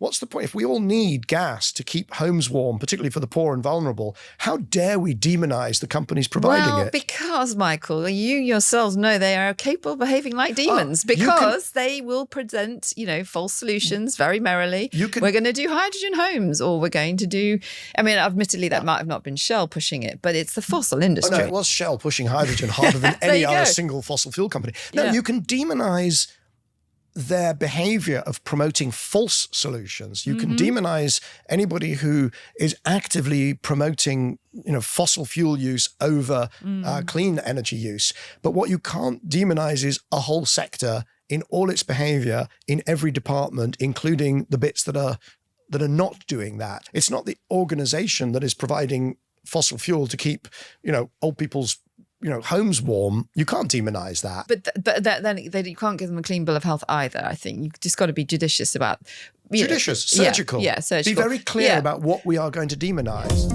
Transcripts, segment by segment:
what's the point? If we all need gas to keep homes warm, particularly for the poor and vulnerable, how dare we demonize the companies providing it? Because, Michael, you yourselves know they are capable of behaving like demons because they will present, false solutions very merrily. We're going to do hydrogen homes, or we're going to do, admittedly, that might have not been Shell pushing it, but it's the fossil industry. Oh, no, it was Shell pushing hydrogen harder than any other single fossil fuel company. No, you can demonize their behavior of promoting false solutions. You can demonize anybody who is actively promoting, fossil fuel use over clean energy use. But what you can't demonize is a whole sector in all its behavior in every department, including the bits that are not doing that. It's not the organization that is providing fossil fuel to keep, old people's homes warm. You can't demonize that. But then you can't give them a clean bill of health either, I think. You've just got to be judicious about... surgical. Yeah, surgical. Be very clear about what we are going to demonize.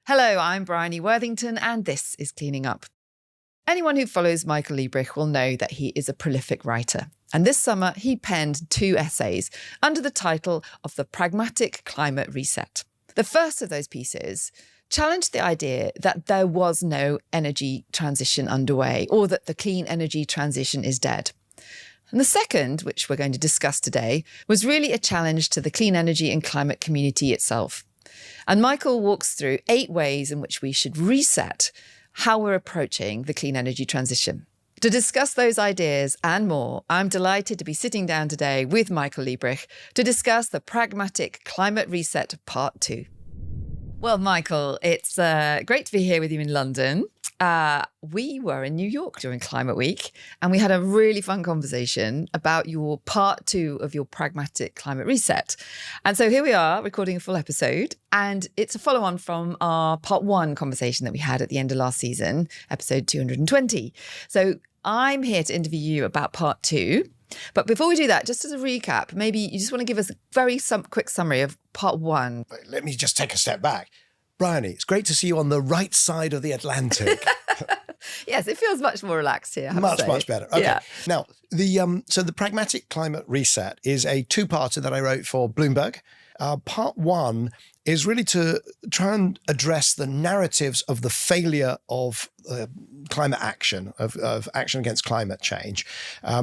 Hello, I'm Bryony Worthington, and this is Cleaning Up. Anyone who follows Michael Liebreich will know that he is a prolific writer. And this summer, he penned 2 essays under the title of The Pragmatic Climate Reset. The first of those pieces challenged the idea that there was no energy transition underway, or that the clean energy transition is dead. And the second, which we're going to discuss today, was really a challenge to the clean energy and climate community itself. And Michael walks through 8 ways in which we should reset how we're approaching the clean energy transition. To discuss those ideas and more, I'm delighted to be sitting down today with Michael Liebreich to discuss the Pragmatic Climate Reset Part 2. Well, Michael, it's great to be here with you in London. We were in New York during Climate Week, and we had a really fun conversation about your part 2 of your Pragmatic Climate Reset. And so here we are recording a full episode, and it's a follow-on from our part 1 conversation that we had at the end of last season, episode 220. So I'm here to interview you about part 2. But before we do that, just as a recap, maybe you just want to give us a very quick summary of part 1. Let me just take a step back. Bryony, it's great to see you on the right side of the Atlantic. Yes, it feels much more relaxed here. Much better. Okay. Yeah. Now, the Pragmatic Climate Reset is a 2-parter that I wrote for Bloomberg. Part 1 is really to try and address the narratives of the failure of climate action, of action against climate change,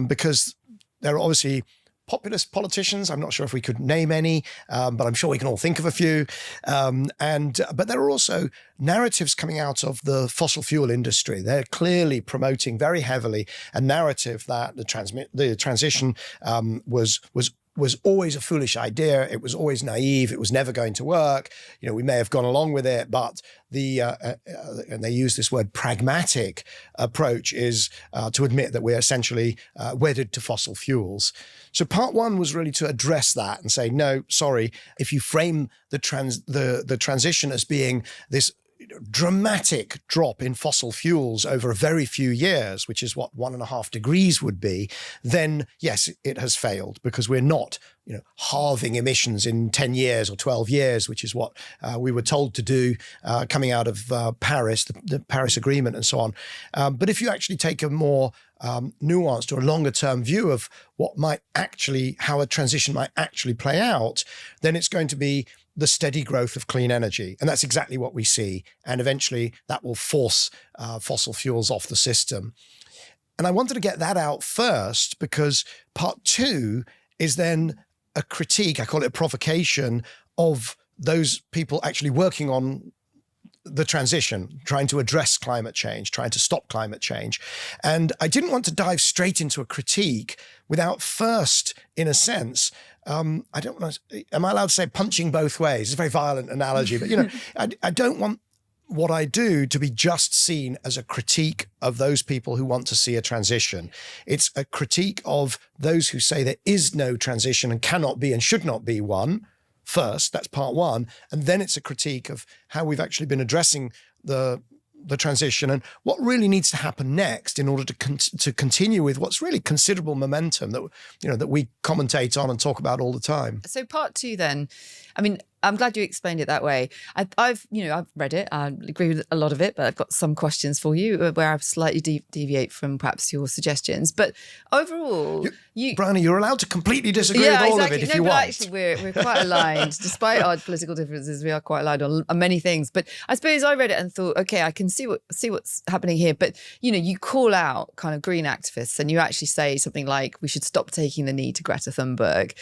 because there are obviously populist politicians. I'm not sure if we could name any, but I'm sure we can all think of a few. But there are also narratives coming out of the fossil fuel industry. They're clearly promoting very heavily a narrative that the transition was always a foolish idea. It was always naive. It was never going to work. We may have gone along with it, but and they use this word pragmatic approach is to admit that we're essentially wedded to fossil fuels. So part 1 was really to address that and say, no, sorry, if you frame the transition as being this dramatic drop in fossil fuels over a very few years, which is what 1.5 degrees would be, then yes, it has failed, because we're not, halving emissions in 10 years or 12 years, which is what we were told to do coming out of Paris, the Paris Agreement and so on. But if you actually take a more nuanced or a longer term view of how a transition might actually play out, then it's going to be the steady growth of clean energy. And that's exactly what we see. And eventually that will force fossil fuels off the system. And I wanted to get that out first, because part 2 is then a critique, I call it a provocation, of those people actually working on the transition, trying to address climate change, trying to stop climate change. And I didn't want to dive straight into a critique without first, in a sense, am I allowed to say punching both ways? It's a very violent analogy, but I don't want what I do to be just seen as a critique of those people who want to see a transition. It's a critique of those who say there is no transition and cannot be and should not be one. First, that's part 1. And then it's a critique of how we've actually been addressing the transition and what really needs to happen next in order to continue with what's really considerable momentum that we commentate on and talk about all the time. So part 2 then, I'm glad you explained it that way. I've read it. I agree with a lot of it, but I've got some questions for you where I slightly deviate from perhaps your suggestions. But overall, Bryony, you're allowed to completely disagree with all of it if you want. Actually, we're quite aligned. Despite our political differences, we are quite aligned on many things. But I suppose I read it and thought, okay, I can see what's happening here. But, you call out kind of green activists and you actually say something like, we should stop taking the knee to Greta Thunberg.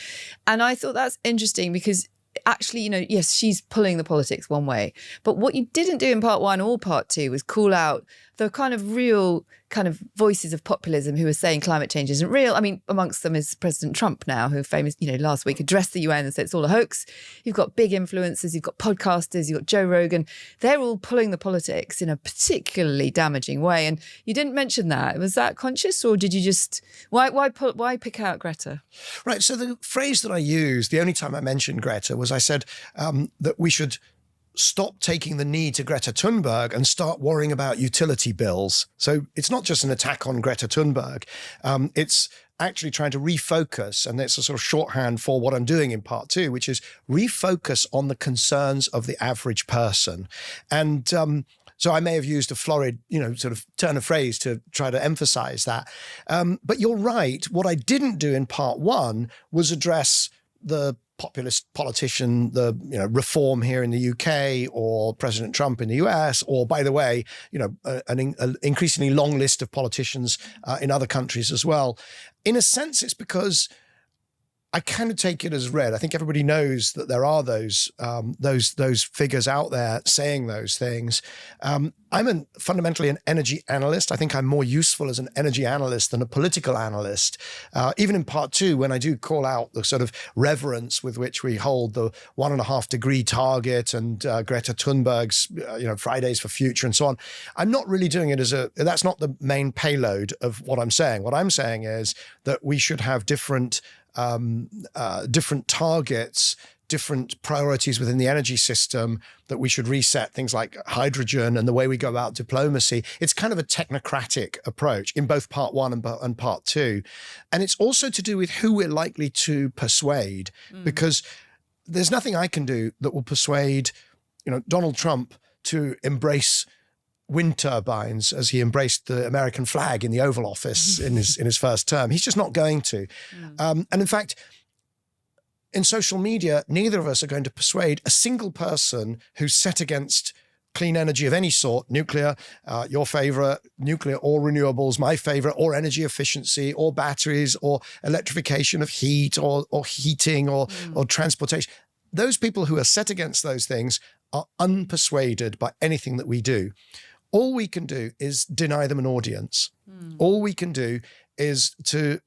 And I thought that's interesting because actually, yes, she's pulling the politics one way. But what you didn't do in part 1 or part 2 was call out the kind of real kind of voices of populism who are saying climate change isn't real. I mean, amongst them is President Trump now, who last week addressed the UN and said it's all a hoax. You've got big influencers, you've got podcasters, you've got Joe Rogan. They're all pulling the politics in a particularly damaging way. And you didn't mention that. Was that conscious, or did you just, why pick out Greta? Right. So the phrase that I used, the only time I mentioned Greta, was I said that we should stop taking the knee to Greta Thunberg and start worrying about utility bills. So it's not just an attack on Greta Thunberg. It's actually trying to refocus, and it's a sort of shorthand for what I'm doing in part 2, which is refocus on the concerns of the average person. And so I may have used a florid, sort of turn of phrase to try to emphasize that. But you're right. What I didn't do in part 1 was address the populist politician, the reform here in the UK, or President Trump in the US, or, by the way, an increasingly long list of politicians in other countries as well. In a sense, it's because I kind of take it as read. I think everybody knows that there are those figures out there saying those things. I'm fundamentally an energy analyst. I think I'm more useful as an energy analyst than a political analyst. Even in part 2, when I do call out the sort of reverence with which we hold the 1.5 degree target and Greta Thunberg's Fridays for Future and so on, I'm not really doing it that's not the main payload of what I'm saying. What I'm saying is that we should have different targets, different priorities within the energy system, that we should reset things like hydrogen and the way we go about diplomacy. It's kind of a technocratic approach in both part 1 and part 2. And it's also to do with who we're likely to persuade, because there's nothing I can do that will persuade, Donald Trump to embrace wind turbines as he embraced the American flag in the Oval Office in his first term. He's just not going to. And in fact, in social media, neither of us are going to persuade a single person who's set against clean energy of any sort, nuclear, your favorite, nuclear or renewables, my favorite, or energy efficiency, or batteries, or electrification of heat, or heating, or transportation. Those people who are set against those things are unpersuaded by anything that we do. All we can do is deny them an audience. All we can do is to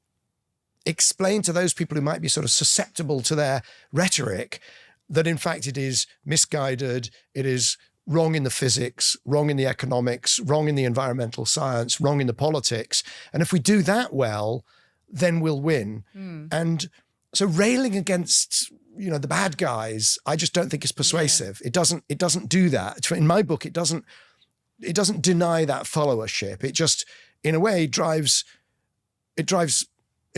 explain to those people who might be sort of susceptible to their rhetoric that in fact it is misguided, it is wrong in the physics, wrong in the economics, wrong in the environmental science, wrong in the politics. And if we do that well, then we'll win. And so railing against the bad guys, I just don't think is persuasive. It doesn't do that. In my book, it doesn't deny that followership. It just, in a way, it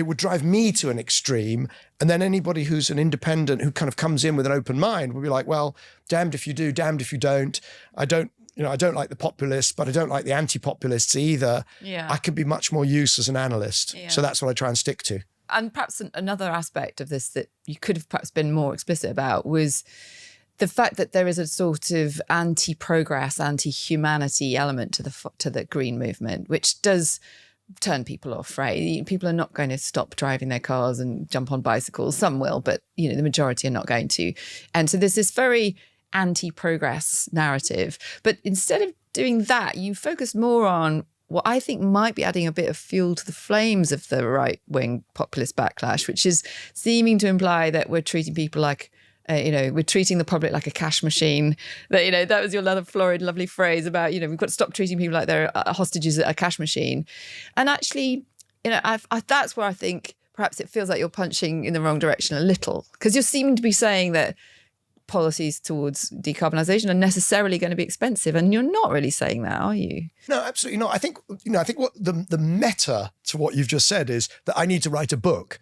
would drive me to an extreme. And then anybody who's an independent, who kind of comes in with an open mind, will be like, well, damned if you do, damned if you don't. I don't like the populists, but I don't like the anti-populists either. Yeah. I can be much more use as an analyst. Yeah. So that's what I try and stick to. And perhaps another aspect of this that you could have perhaps been more explicit about was the fact that there is a sort of anti-progress, anti-humanity element to the green movement, which does turn people off, right? People are not going to stop driving their cars and jump on bicycles. Some will, but the majority are not going to. And so there's this very anti-progress narrative. But instead of doing that, you focus more on what I think might be adding a bit of fuel to the flames of the right-wing populist backlash, which is seeming to imply that we're treating people like, we're treating the public like a cash machine. That, that was your other florid, lovely phrase about, we've got to stop treating people like they're hostages at a cash machine. And actually, that's where I think perhaps it feels like you're punching in the wrong direction a little, because you're seeming to be saying that policies towards decarbonisation are necessarily going to be expensive, and you're not really saying that, are you? No, absolutely not. I think what the meta to what you've just said is that I need to write a book.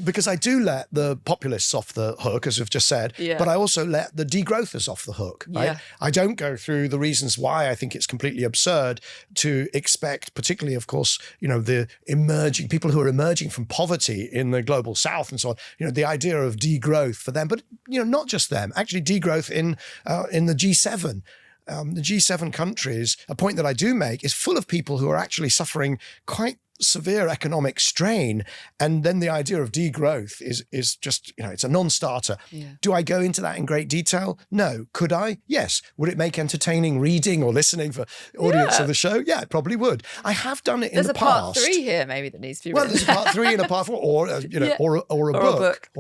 because I do let the populists off the hook, as we've just said, but I also let the degrowthers off the hook, right? Yeah. I don't go through the reasons why I think it's completely absurd to expect, particularly, of course, the emerging people who are emerging from poverty in the global south and so on, the idea of degrowth for them, but, not just them, actually degrowth in the G7. The G7 countries, a point that I do make, is full of people who are actually suffering quite severe economic strain. And then the idea of degrowth is just, it's a non-starter. Yeah. Do I go into that in great detail? No. Could I? Yes. Would it make entertaining reading or listening for audience of the show? Yeah, it probably would. I have done it in the past. There's a part 3 here maybe that needs to be written. Well, there's a part 3 and a part 4 or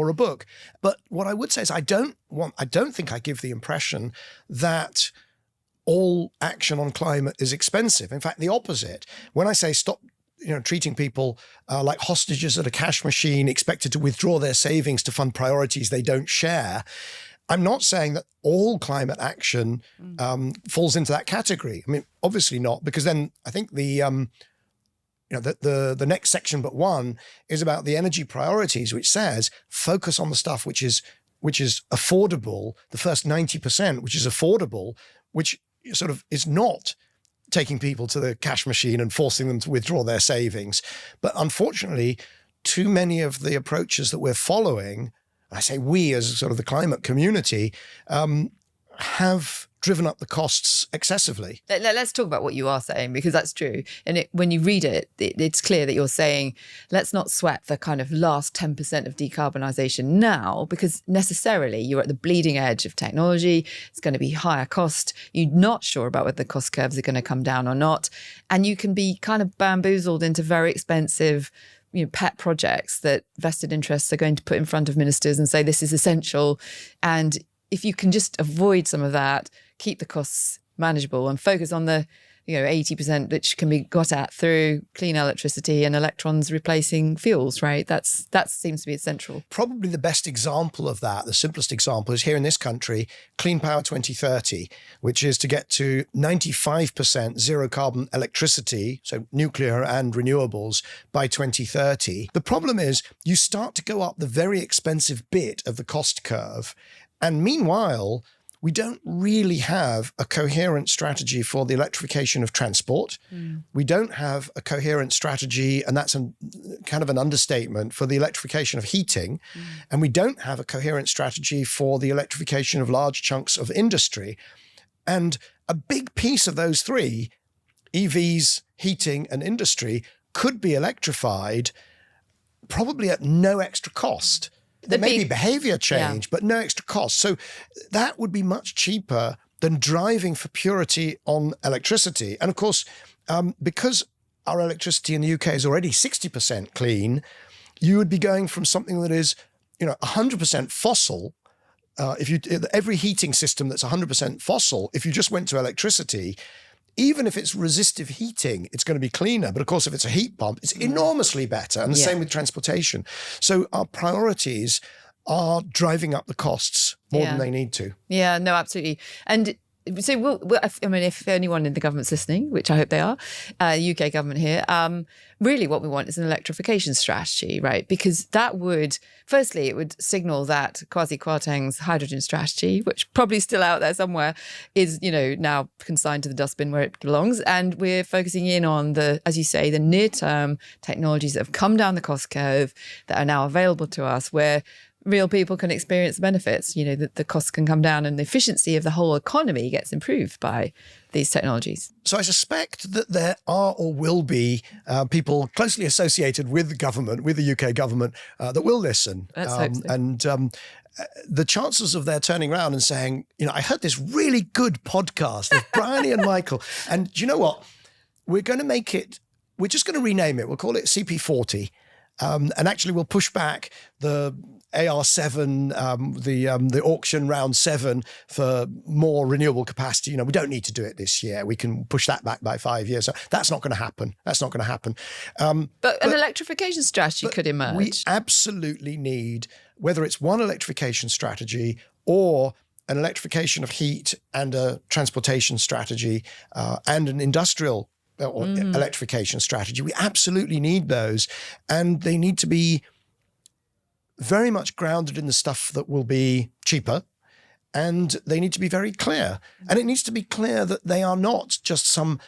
a book. But what I would say is I don't think I give the impression that all action on climate is expensive. In fact, the opposite. When I say stop treating people like hostages at a cash machine, expected to withdraw their savings to fund priorities they don't share, I'm not saying that all climate action falls into that category. I mean, obviously not, because then I think the next section but one is about the energy priorities, which says focus on the stuff which is affordable, the first 90%, which is affordable, which sort of is not taking people to the cash machine and forcing them to withdraw their savings. But unfortunately, too many of the approaches that we're following, I say we as sort of the climate community, have driven up the costs excessively. Let's talk about what you are saying, because that's true. And when you read it, it's clear that you're saying, let's not sweat the kind of last 10% of decarbonisation now, because necessarily you're at the bleeding edge of technology. It's going to be higher cost. You're not sure about whether the cost curves are going to come down or not. And you can be kind of bamboozled into very expensive pet projects that vested interests are going to put in front of ministers and say this is essential. And if you can just avoid some of that, keep the costs manageable and focus on the 80% which can be got at through clean electricity and electrons replacing fuels, right? That seems to be essential. Probably the best example of that, the simplest example, is here in this country, Clean Power 2030, which is to get to 95% zero carbon electricity, so nuclear and renewables, by 2030. The problem is you start to go up the very expensive bit of the cost curve, and meanwhile, we don't really have a coherent strategy for the electrification of transport. We don't have a coherent strategy, and that's kind of an understatement, for the electrification of heating. And we don't have a coherent strategy for the electrification of large chunks of industry. And a big piece of those three, EVs, heating, and industry, could be electrified probably at no extra cost. There may be behavior change, but no extra cost. So that would be much cheaper than driving for purity on electricity. And of course, because our electricity in the UK is already 60% clean, you would be going from something that is, 100% fossil. Every heating system that's 100% fossil, if you just went to electricity, even if it's resistive heating, it's going to be cleaner. But of course, if it's a heat pump, it's enormously better. And the same with transportation. So our priorities are driving up the costs more than they need to. Yeah, no, absolutely. And so, if anyone in the government's listening, which I hope they are, UK government here, really what we want is an electrification strategy, right? Because that would, firstly, it would signal that Kwasi Kwarteng's hydrogen strategy, which probably still out there somewhere, is, now consigned to the dustbin where it belongs. And we're focusing in on as you say, the near-term technologies that have come down the cost curve that are now available to us, where real people can experience the benefits, that the costs can come down and the efficiency of the whole economy gets improved by these technologies. So I suspect that there are or will be people closely associated with the government, with the UK government, that will listen. Let's hope so. And the chances of their turning around and saying, I heard this really good podcast of Bryony and Michael, and do you know what? We're just going to rename it. We'll call it CP40. And actually we'll push back the AR7, the auction round 7 for more renewable capacity. We don't need to do it this year. We can push that back by 5 years. So that's not going to happen. But an electrification strategy could emerge. We absolutely need, whether it's one electrification strategy or an electrification of heat and a transportation strategy and an industrial or electrification strategy. We absolutely need those, and they need to be very much grounded in the stuff that will be cheaper. And they need to be very clear. And it needs to be clear that they are not just some,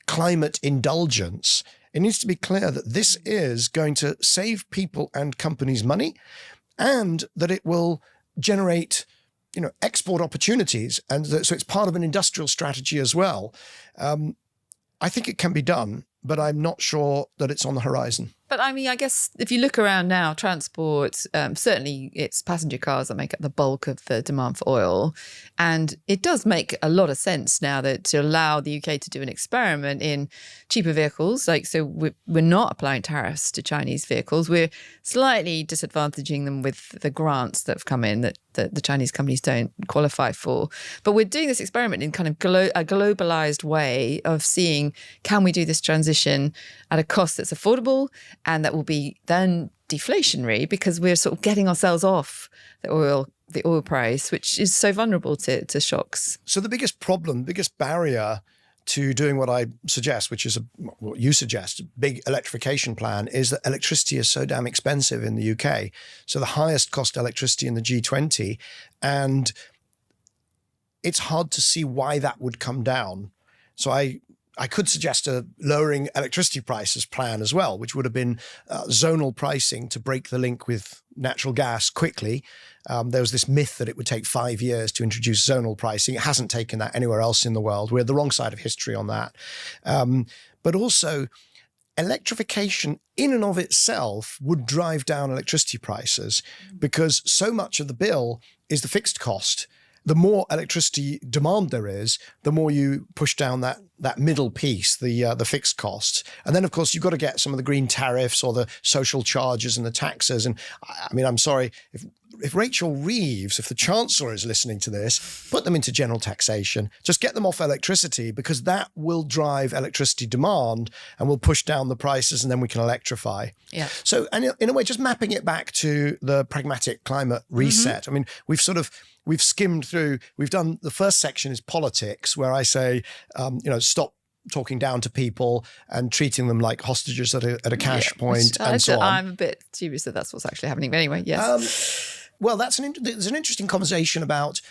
climate indulgence. It needs to be clear that this is going to save people and companies money, and that it will generate, export opportunities. And so it's part of an industrial strategy as well. I think it can be done, but I'm not sure that it's on the horizon. But I mean, I guess if you look around now, transport, certainly it's passenger cars that make up the bulk of the demand for oil. And it does make a lot of sense now that to allow the UK to do an experiment in cheaper vehicles. So we're not applying tariffs to Chinese vehicles. We're slightly disadvantaging them with the grants that have come in that the Chinese companies don't qualify for. But we're doing this experiment in kind of a globalized way of seeing, can we do this transition at a cost that's affordable and that will be then deflationary, because we're sort of getting ourselves off the oil price, which is so vulnerable to shocks. So the biggest barrier to doing what I suggest, which is what you suggest, a big electrification plan, is that electricity is so damn expensive in the UK. So the highest cost electricity in the G20. And it's hard to see why that would come down. So I could suggest a lowering electricity prices plan as well, which would have been zonal pricing to break the link with natural gas quickly. There was this myth that it would take 5 years to introduce zonal pricing. It hasn't taken that anywhere else in the world. We're the wrong side of history on that. But also, electrification in and of itself would drive down electricity prices, because so much of the bill is the fixed cost. The more electricity demand there is, the more you push down that middle piece, the fixed costs. And then, of course, you've got to get some of the green tariffs or the social charges and the taxes. And I mean, I'm sorry, if Rachel Reeves, if the Chancellor is listening to this, put them into general taxation. Just get them off electricity, because that will drive electricity demand and will push down the prices, and then we can electrify. Yeah. So, and in a way, just mapping it back to the Pragmatic Climate Reset. Mm-hmm. I mean, we've skimmed through, we've done, the first section is politics, where I say, stop talking down to people and treating them like hostages at a cash point, and so on. I'm a bit dubious that that's what's actually happening. But anyway, yes. Well, there's an interesting conversation about,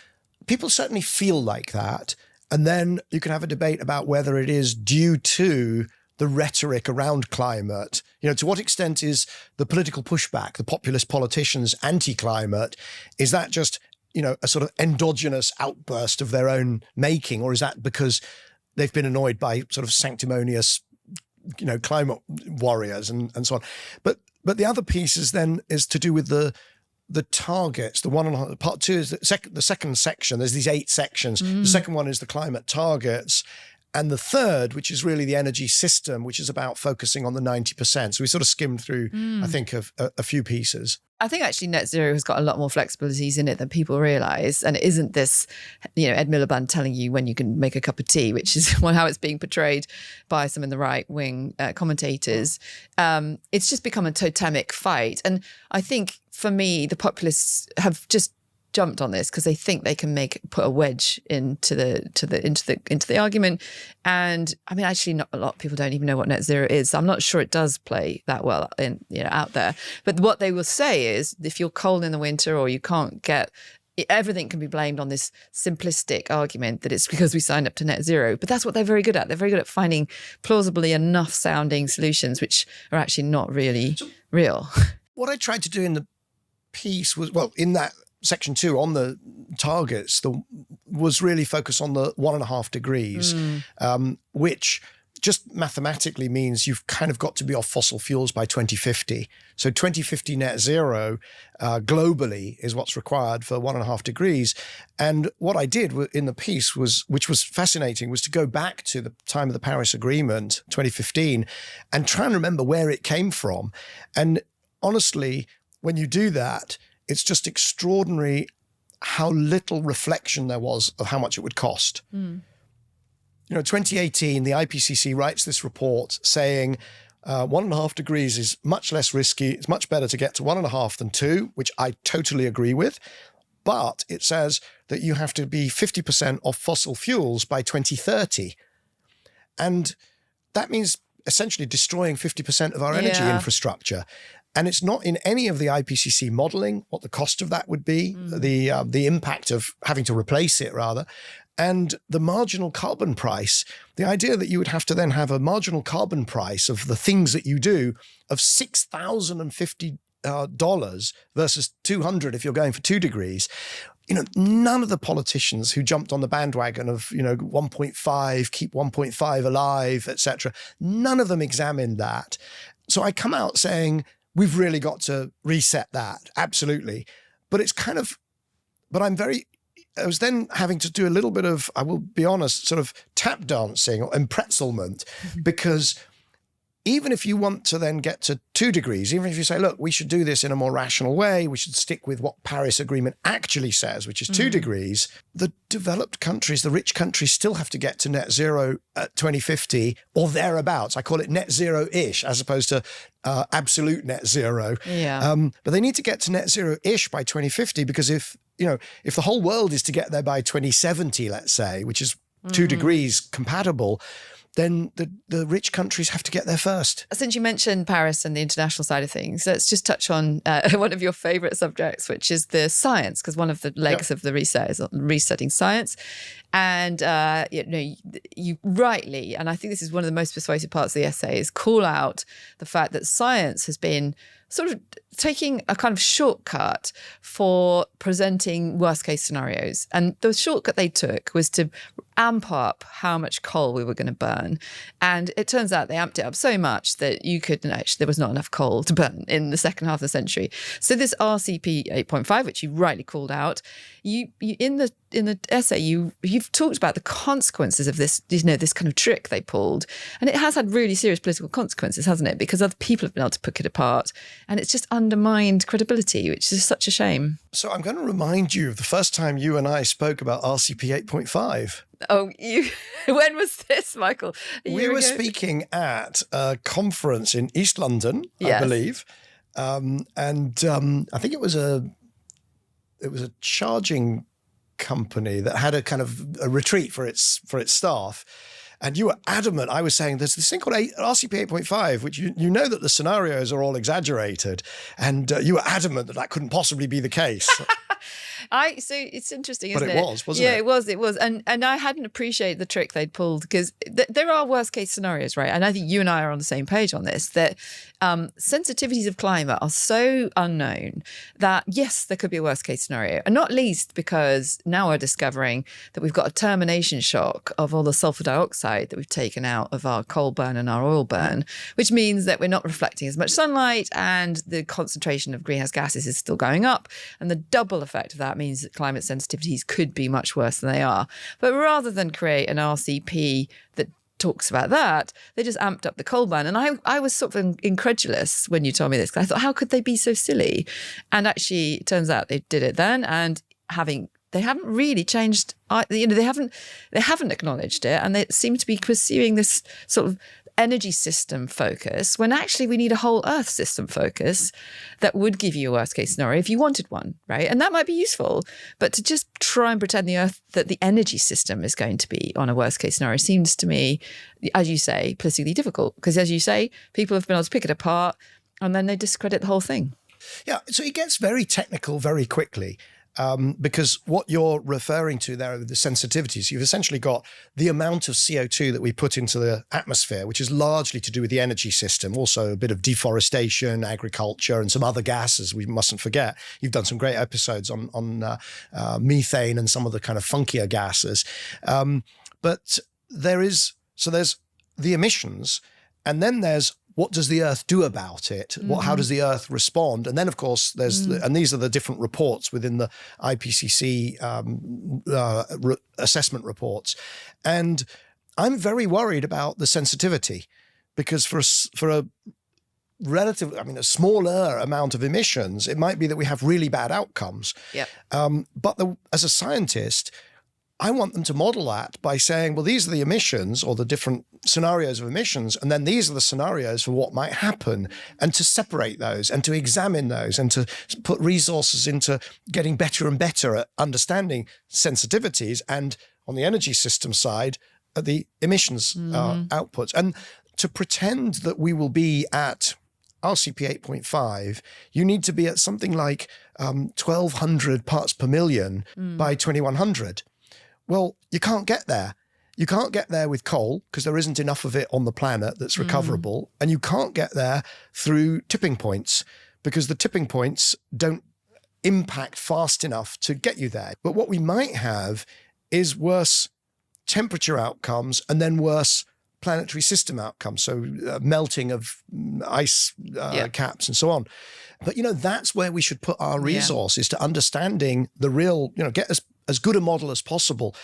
people certainly feel like that. And then you can have a debate about whether it is due to the rhetoric around climate. To what extent is the political pushback, the populist politicians anti-climate, is that just, a sort of endogenous outburst of their own making? Or is that because they've been annoyed by sort of sanctimonious, climate warriors and so on? But the other piece is to do with the targets. The 1.5 part 2 is the second section. There's these 8 sections. The second one is the climate targets. And the third, which is really the energy system, which is about focusing on the 90%. So we sort of skimmed through, I think, a few pieces. I think actually net zero has got a lot more flexibilities in it than people realise. And it isn't this, Ed Miliband telling you when you can make a cup of tea, which is how it's being portrayed by some in the right-wing commentators. It's just become a totemic fight. And I think, for me, the populists have just jumped on this because they think they can put a wedge into the argument. And I mean, actually, not a lot of people don't even know what net zero is. So I'm not sure it does play that well out there. But what they will say is, if you're cold in the winter or you can't get, everything can be blamed on this simplistic argument that it's because we signed up to net zero. But that's what they're very good at. They're very good at finding plausibly enough sounding solutions, which are actually not really real. What I tried to do in the piece was, in that section 2 on the targets, was really focus on the 1.5 degrees, which just mathematically means you've kind of got to be off fossil fuels by 2050. So 2050 net zero globally is what's required for 1.5 degrees. And what I did in the piece which was fascinating, was to go back to the time of the Paris Agreement, 2015, and try and remember where it came from. And honestly, when you do that, it's just extraordinary how little reflection there was of how much it would cost. 2018, the IPCC writes this report saying 1.5 degrees is much less risky. It's much better to get to 1.5 than 2, which I totally agree with. But it says that you have to be 50% off fossil fuels by 2030. And that means essentially destroying 50% of our energy infrastructure. And it's not in any of the IPCC modeling what the cost of that would be, the impact of having to replace it rather. And the marginal carbon price, the idea that you would have to then have a marginal carbon price of the things that you do of $6,050 versus $200 if you're going for 2 degrees. None of the politicians who jumped on the bandwagon of, 1.5, keep 1.5 alive, etc., none of them examined that. So I come out saying, we've really got to reset that. Absolutely. But I was then having to do a little bit of, I will be honest, sort of tap dancing or empretzelment, because even if you want to then get to 2 degrees, even if you say, look, we should do this in a more rational way, we should stick with what Paris Agreement actually says, which is 2 degrees, the developed countries, the rich countries still have to get to net zero at 2050 or thereabouts. I call it net zero-ish as opposed to absolute net zero. Yeah. But they need to get to net zero-ish by 2050 because if the whole world is to get there by 2070, let's say, which is 2 degrees compatible, then the rich countries have to get there first. Since you mentioned Paris and the international side of things, let's just touch on one of your favorite subjects, which is the science, because one of the legs of the reset is resetting science. And, you rightly, and I think this is one of the most persuasive parts of the essay, is call out the fact that science has been sort of taking a kind of shortcut for presenting worst case scenarios. And the shortcut they took was to amp up how much coal we were going to burn. And it turns out they amped it up so much that there was not enough coal to burn in the second half of the century. So this RCP 8.5, which you rightly called out, you in the essay, you've talked about the consequences of this, this kind of trick they pulled. And it has had really serious political consequences, hasn't it? Because other people have been able to pick it apart. And it's just undermined credibility, which is such a shame. So I'm going to remind you of the first time you and I spoke about RCP 8.5. Oh, when was this, Michael? We were speaking at a conference in East London, I believe. And I think it was a charging company that had a kind of a retreat for its staff. And you were adamant. I was saying there's this thing called RCP 8.5, which you know that the scenarios are all exaggerated. And you were adamant that couldn't possibly be the case. So it's interesting, isn't it? But it was, wasn't it? Yeah, it was. And I hadn't appreciated the trick they'd pulled because there are worst case scenarios, right? And I think you and I are on the same page on this, that sensitivities of climate are so unknown that, yes, there could be a worst case scenario. And not least because now we're discovering that we've got a termination shock of all the sulfur dioxide that we've taken out of our coal burn and our oil burn, which means that we're not reflecting as much sunlight and the concentration of greenhouse gases is still going up. And the double effect of that means that climate sensitivities could be much worse than they are. But rather than create an RCP that talks about that, they just amped up the coal ban. And I was sort of incredulous when you told me this, because I thought, how could they be so silly? And actually, it turns out they did it then, and they haven't really changed. They haven't acknowledged it, and they seem to be pursuing this sort of energy system focus when actually we need a whole Earth system focus that would give you a worst case scenario if you wanted one, right? And that might be useful, but to just try and pretend that the energy system is going to be on a worst case scenario seems to me, as you say, politically difficult, because as you say, people have been able to pick it apart and then they discredit the whole thing. Yeah, so it gets very technical very quickly. Because what you're referring to there are the sensitivities. You've essentially got the amount of CO2 that we put into the atmosphere, which is largely to do with the energy system, also a bit of deforestation, agriculture, and some other gases we mustn't forget. You've done some great episodes on methane and some of the kind of funkier gases. But there's the emissions, and then there's what does the Earth do about it? How does the Earth respond? And then, of course, and these are the different reports within the IPCC assessment reports. And I'm very worried about the sensitivity, because for a a smaller amount of emissions, it might be that we have really bad outcomes. Yep. But as a scientist, I want them to model that by saying, well, these are the emissions or the different scenarios of emissions, and then these are the scenarios for what might happen, and to separate those and to examine those and to put resources into getting better and better at understanding sensitivities and, on the energy system side, the emissions outputs. And to pretend that we will be at RCP 8.5, you need to be at something like 1,200 parts per million by 2100. Well, you can't get there. You can't get there with coal because there isn't enough of it on the planet that's recoverable. And you can't get there through tipping points because the tipping points don't impact fast enough to get you there. But what we might have is worse temperature outcomes and then worse planetary system outcomes. So melting of ice caps and so on. But, that's where we should put our resources to understanding the real, get as good a model as possible.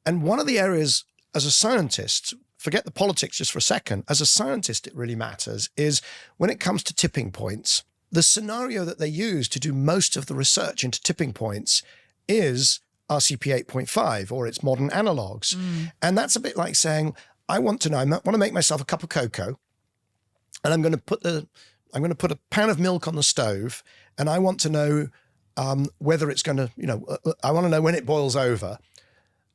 And one of the areas as a scientist, forget the politics just for a second, as a scientist it really matters, is when it comes to tipping points, the scenario that they use to do most of the research into tipping points is RCP 8.5 or its modern analogues. And that's a bit like saying, I want to make myself a cup of cocoa and I'm going to put a pan of milk on the stove and I want to know whether it's going to, I want to know when it boils over.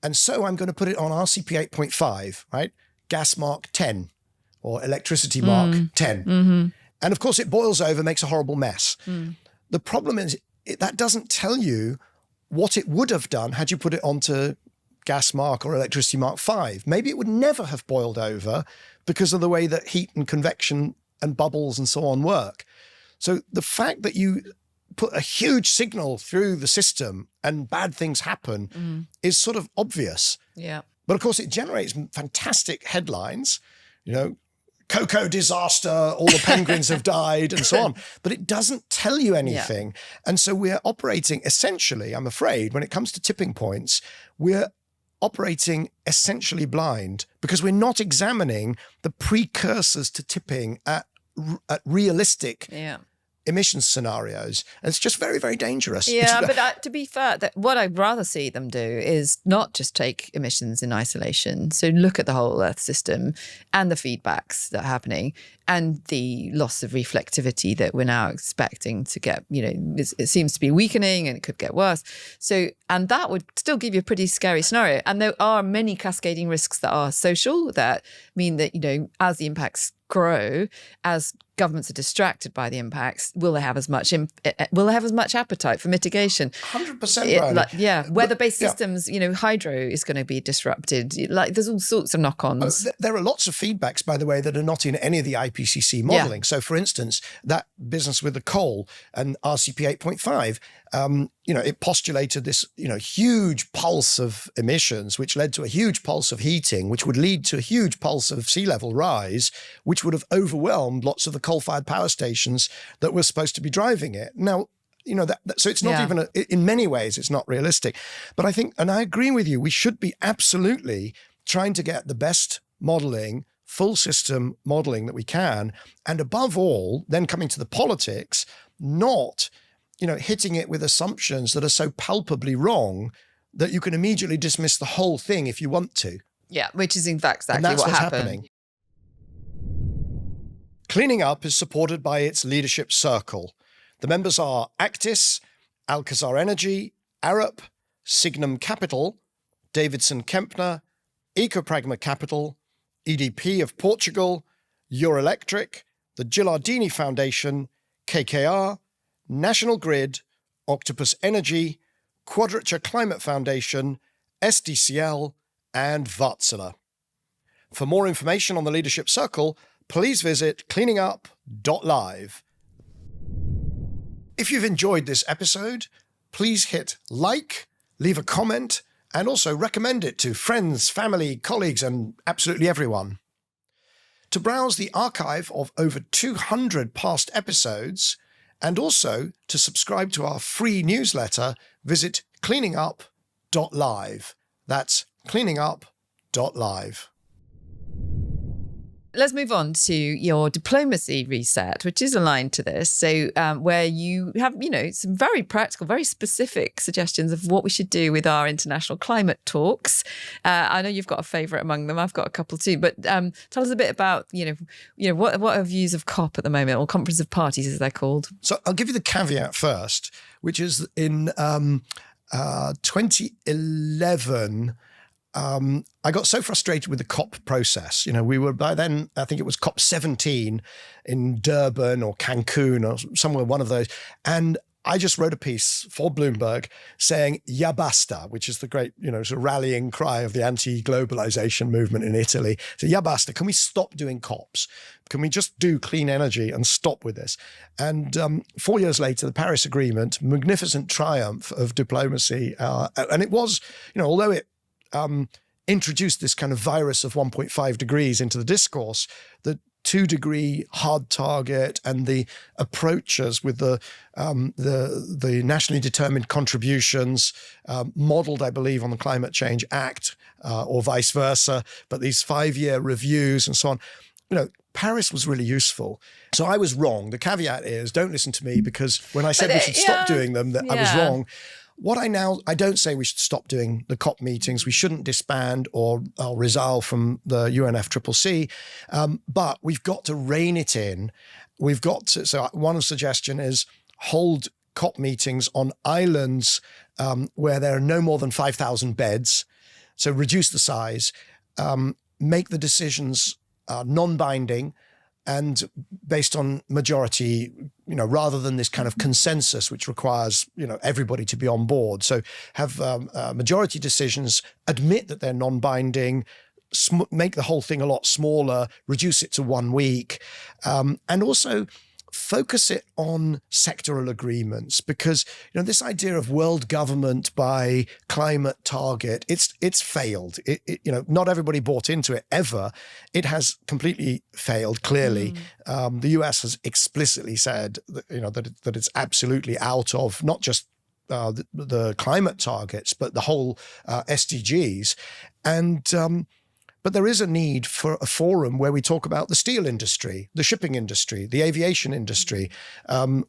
And so I'm going to put it on RCP 8.5, right? Gas mark 10 or electricity mark 10. Mm-hmm. And of course it boils over, makes a horrible mess. The problem is that doesn't tell you what it would have done had you put it onto gas mark or electricity mark 5. Maybe it would never have boiled over because of the way that heat and convection and bubbles and so on work. So the fact that you put a huge signal through the system and bad things happen is sort of obvious. Yeah. But of course it generates fantastic headlines, cocoa disaster, all the penguins have died and so on. But it doesn't tell you anything. Yeah. And so we're operating essentially, I'm afraid, when it comes to tipping points, we're operating essentially blind because we're not examining the precursors to tipping at realistic emissions scenarios. And it's just very, very dangerous. Yeah, but to be fair, what I'd rather see them do is not just take emissions in isolation. So look at the whole Earth system and the feedbacks that are happening and the loss of reflectivity that we're now expecting to get, it seems to be weakening and it could get worse. So, and that would still give you a pretty scary scenario. And there are many cascading risks that are social that mean that, as the impacts grow, as governments are distracted by the impacts, will they have as much appetite for mitigation? 100%. Weather-based systems, hydro is going to be disrupted. There's all sorts of knock-ons. There are lots of feedbacks, by the way, that are not in any of the IPCC modelling. Yeah. So, for instance, that business with the coal and RCP 8.5, it postulated this, huge pulse of emissions, which led to a huge pulse of heating, which would lead to a huge pulse of sea level rise, which would have overwhelmed lots of the coal-fired power stations that were supposed to be driving it. Now, so it's not even, in many ways, it's not realistic. But I think, and I agree with you, we should be absolutely trying to get the best modelling, full system modelling that we can. And above all, then coming to the politics, not hitting it with assumptions that are so palpably wrong that you can immediately dismiss the whole thing if you want to. Yeah, which is in fact exactly what happened. Happening. Cleaning Up is supported by its leadership circle. The members are Actis, Alcazar Energy, Arup, Signum Capital, Davidson Kempner, Ecopragma Capital, EDP of Portugal, Euroelectric, the Gilardini Foundation, KKR, National Grid, Octopus Energy, Quadrature Climate Foundation, SDCL, and Wärtsilä. For more information on the Leadership Circle, please visit cleaningup.live. If you've enjoyed this episode, please hit like, leave a comment, and also recommend it to friends, family, colleagues, and absolutely everyone. To browse the archive of over 200 past episodes, and also to subscribe to our free newsletter, visit cleaningup.live. That's cleaningup.live. Let's move on to your diplomacy reset, which is aligned to this. So where you have, some very practical, very specific suggestions of what we should do with our international climate talks. I know you've got a favourite among them. I've got a couple too. But tell us a bit about, what are views of COP at the moment, or Conference of Parties as they're called? So I'll give you the caveat first, which is in 2011, I got so frustrated with the COP process. We were by then, I think it was COP 17 in Durban or Cancun or somewhere, one of those. And I just wrote a piece for Bloomberg saying "Ya basta," which is the great, sort of rallying cry of the anti-globalization movement in Italy. So "Ya basta," can we stop doing COPs? Can we just do clean energy and stop with this? And 4 years later, the Paris Agreement, magnificent triumph of diplomacy. And it was, although it introduced this kind of virus of 1.5 degrees into the discourse, the 2-degree hard target and the approaches with the nationally determined contributions modeled, I believe, on the Climate Change Act or vice versa, but these 5-year reviews and so on, Paris was really useful. So I was wrong. The caveat is, don't listen to me, because when I said we should stop doing them, I was wrong. I don't say we should stop doing the COP meetings. We shouldn't disband or resile from the UNFCCC, but we've got to rein it in. We've got to, so one suggestion is hold COP meetings on islands where there are no more than 5,000 beds. So reduce the size, make the decisions non-binding and based on majority, rather than this kind of consensus, which requires, everybody to be on board. So have majority decisions, admit that they're non-binding, make the whole thing a lot smaller, reduce it to 1 week, and also focus it on sectoral agreements, because this idea of world government by climate target, it's failed. Not everybody bought into it ever. It has completely failed. Clearly, the US has explicitly said that that it's absolutely out of not just the climate targets, but the whole SDGs. And but there is a need for a forum where we talk about the steel industry, the shipping industry, the aviation industry,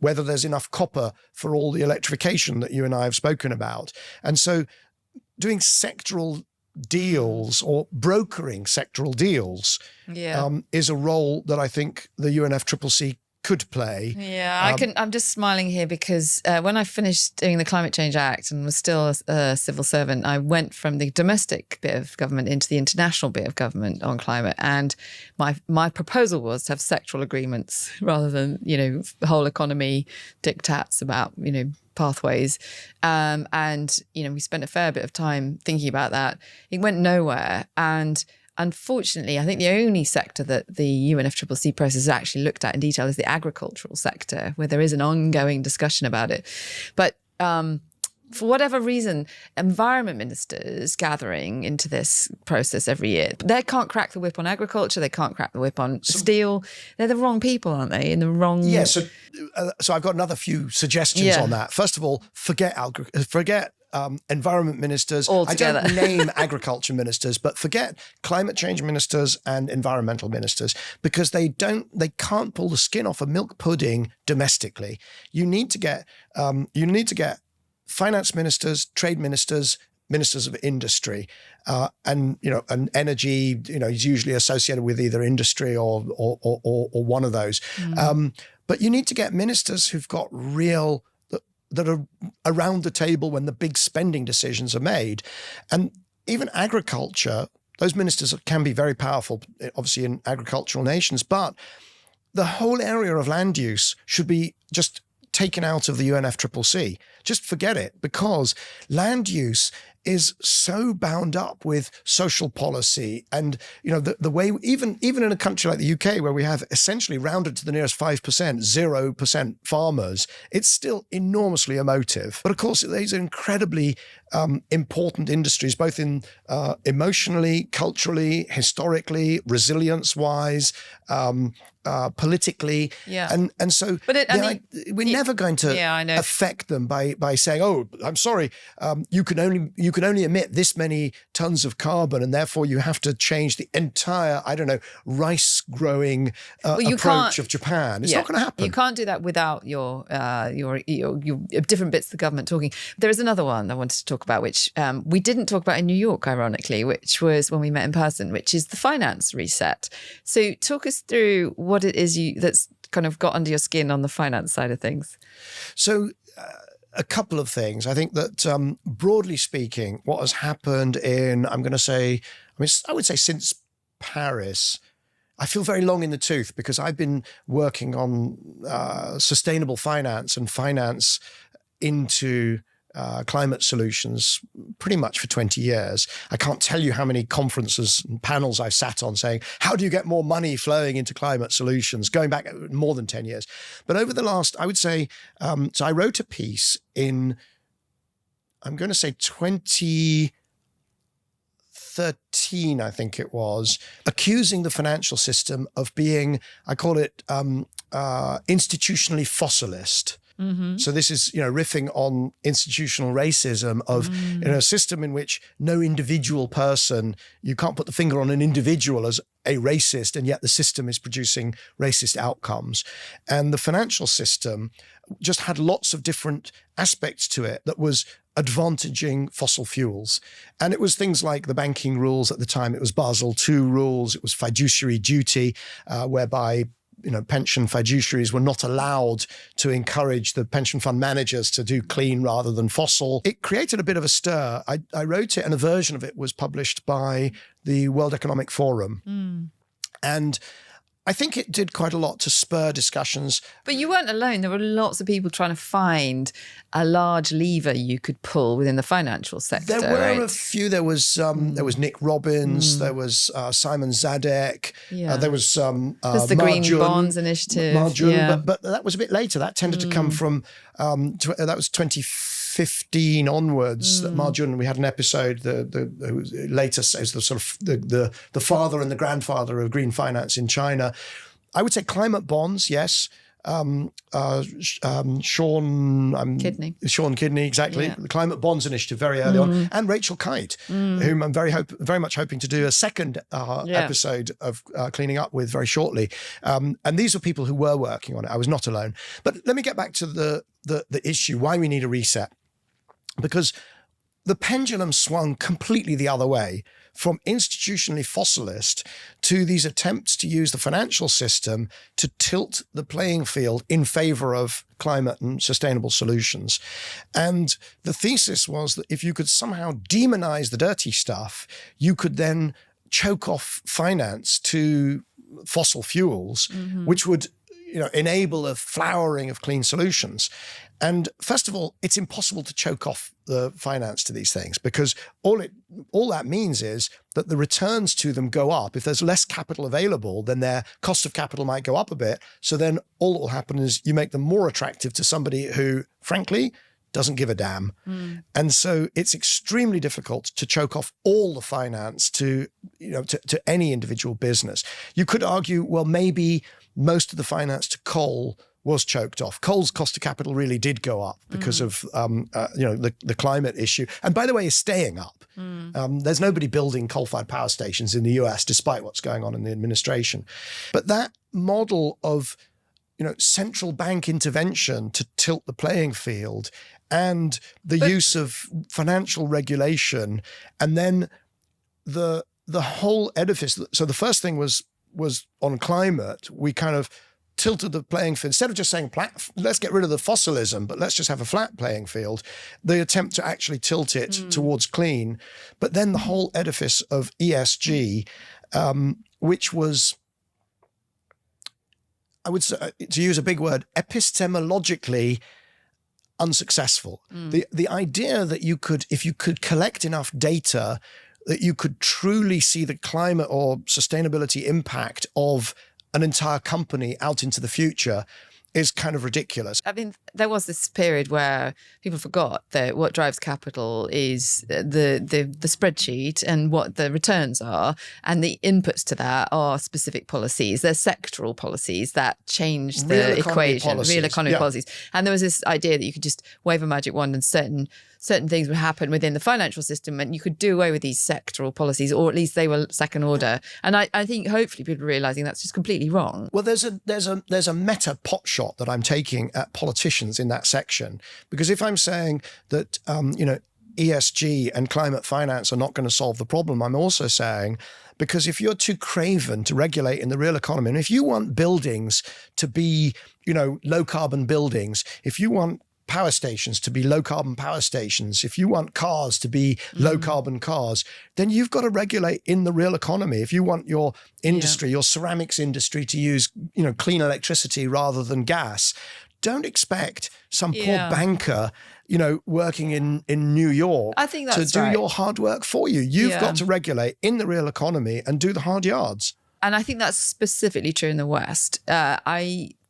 whether there's enough copper for all the electrification that you and I have spoken about. And so doing sectoral deals or brokering sectoral deals is a role that I think the UNFCCC could play. Yeah, I'm just smiling here because when I finished doing the Climate Change Act and was still a civil servant, I went from the domestic bit of government into the international bit of government on climate. And my proposal was to have sectoral agreements rather than, whole economy diktats about, pathways. And, we spent a fair bit of time thinking about that. It went nowhere. And unfortunately, I think the only sector that the UNFCCC process has actually looked at in detail is the agricultural sector, where there is an ongoing discussion about it. But for whatever reason, environment ministers gathering into this process every year, they can't crack the whip on agriculture, they can't crack the whip on steel. They're the wrong people, aren't they? In the wrong... Yeah, so I've got another few suggestions on that. First of all, forget environment ministers. Altogether. I don't name agriculture ministers, but forget climate change ministers and environmental ministers, because they can't pull the skin off a milk pudding domestically. You need to get finance ministers, trade ministers, ministers of industry, and energy. Is usually associated with either industry or one of those. But you need to get ministers who've got real. That are around the table when the big spending decisions are made. And even agriculture, those ministers can be very powerful, obviously in agricultural nations, but the whole area of land use should be just taken out of the UNFCCC. Just forget it, because land use is so bound up with social policy and, the way, even in a country like the UK, where we have essentially rounded to the nearest 5%, 0% farmers, it's still enormously emotive. But of course, these are incredibly important industries, both in emotionally, culturally, historically, resilience-wise, politically. Yeah. And so we're never going to affect them by saying, oh, I'm sorry, you can only emit this many tons of carbon and therefore you have to change the entire, rice growing approach of Japan. It's not going to happen. You can't do that without your different bits of the government talking. There is another one I wanted to talk about, which we didn't talk about in New York, ironically, which was when we met in person, which is the finance reset. So talk us through what it is that's kind of got under your skin on the finance side of things. So a couple of things. I think that broadly speaking, what has happened in, I would say since Paris, I feel very long in the tooth because I've been working on sustainable finance and finance into climate solutions pretty much for 20 years. I can't tell you how many conferences and panels I've sat on saying, how do you get more money flowing into climate solutions, going back more than 10 years. But over the last, I would say, so I wrote a piece in, I'm going to say 2013, I think it was, accusing the financial system of being, I call it institutionally fossilist. Mm-hmm. So this is, riffing on institutional racism of a system in which no individual person, you can't put the finger on an individual as a racist, and yet the system is producing racist outcomes. And the financial system just had lots of different aspects to it that was advantaging fossil fuels. And it was things like the banking rules at the time. It was Basel II rules. It was fiduciary duty, whereby pension fiduciaries were not allowed to encourage the pension fund managers to do clean rather than fossil. It created a bit of a stir. I wrote it, and a version of it was published by the World Economic Forum. And I think it did quite a lot to spur discussions. But you weren't alone. There were lots of people trying to find a large lever you could pull within the financial sector. There were a few. There was Nick Robbins. There was Simon Zadek. There was there's the Green Bonds Initiative. But that was a bit later. That tended to come from that was 2015 onwards. That Marjun, we had an episode. The later says the sort of the father and the grandfather of green finance in China. I would say climate bonds, yes. Sean Kidney, exactly. Yeah. The Climate Bonds Initiative very early on, and Rachel Kite, whom I'm very much hoping to do a second episode of Cleaning Up with very shortly. And these were people who were working on it. I was not alone. But let me get back to the issue, why we need a reset. Because the pendulum swung completely the other way, from institutionally fossilist to these attempts to use the financial system to tilt the playing field in favor of climate and sustainable solutions. And the thesis was that if you could somehow demonize the dirty stuff, you could then choke off finance to fossil fuels, which would enable a flowering of clean solutions. And first of all, it's impossible to choke off the finance to these things, because all that means is that the returns to them go up. If there's less capital available, then their cost of capital might go up a bit. So then all that will happen is you make them more attractive to somebody who, frankly, doesn't give a damn. And so it's extremely difficult to choke off all the finance to any individual business. You could argue, well, maybe most of the finance to coal was choked off. Coal's cost of capital really did go up because of the climate issue. And by the way, is staying up. There's nobody building coal-fired power stations in the US, despite what's going on in the administration. But that model of central bank intervention to tilt the playing field, and the use of financial regulation, and then the whole edifice. So the first thing was on climate. We kind of tilted the playing field. Instead of just saying, let's get rid of the fossilism, but let's just have a flat playing field, the attempt to actually tilt it towards clean. But then the whole edifice of ESG, which was, I would say, to use a big word, epistemologically unsuccessful. The idea that if you could collect enough data, that you could truly see the climate or sustainability impact of an entire company out into the future is kind of ridiculous. I mean, there was this period where people forgot that what drives capital is the spreadsheet and what the returns are, and the inputs to that are specific policies. They're sectoral policies that change the equation, real economy policies. And there was this idea that you could just wave a magic wand and certain things would happen within the financial system, and you could do away with these sectoral policies, or at least they were second order. And I think hopefully people are realising that's just completely wrong. Well, there's a meta pot shot that I'm taking at politicians in that section, because if I'm saying that ESG and climate finance are not going to solve the problem, I'm also saying, because if you're too craven to regulate in the real economy, and if you want buildings to be low carbon buildings, if you want power stations to be low carbon power stations, if you want cars to be low carbon cars, then you've got to regulate in the real economy. If you want your industry, your ceramics industry to use, clean electricity rather than gas, don't expect some poor banker, working in New York I think that's to do right. your hard work for you. You've got to regulate in the real economy and do the hard yards. And I think that's specifically true in the West.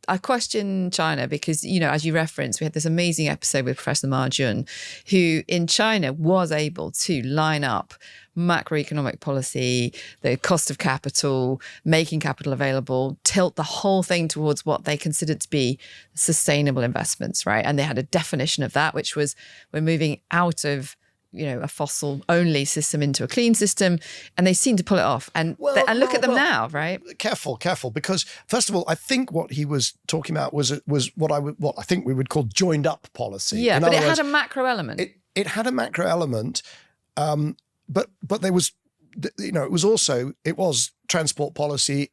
I question China because, as you referenced, we had this amazing episode with Professor Ma Jun, who in China was able to line up macroeconomic policy, the cost of capital, making capital available, tilt the whole thing towards what they considered to be sustainable investments, right? And they had a definition of that, which was we're moving out of a fossil-only system into a clean system, and they seem to pull it off. And look at them now, right? Careful, because first of all, I think what he was talking about was what I think we would call joined-up policy. Yeah, but it had a macro element. It had a macro element, but there was, it was transport policy,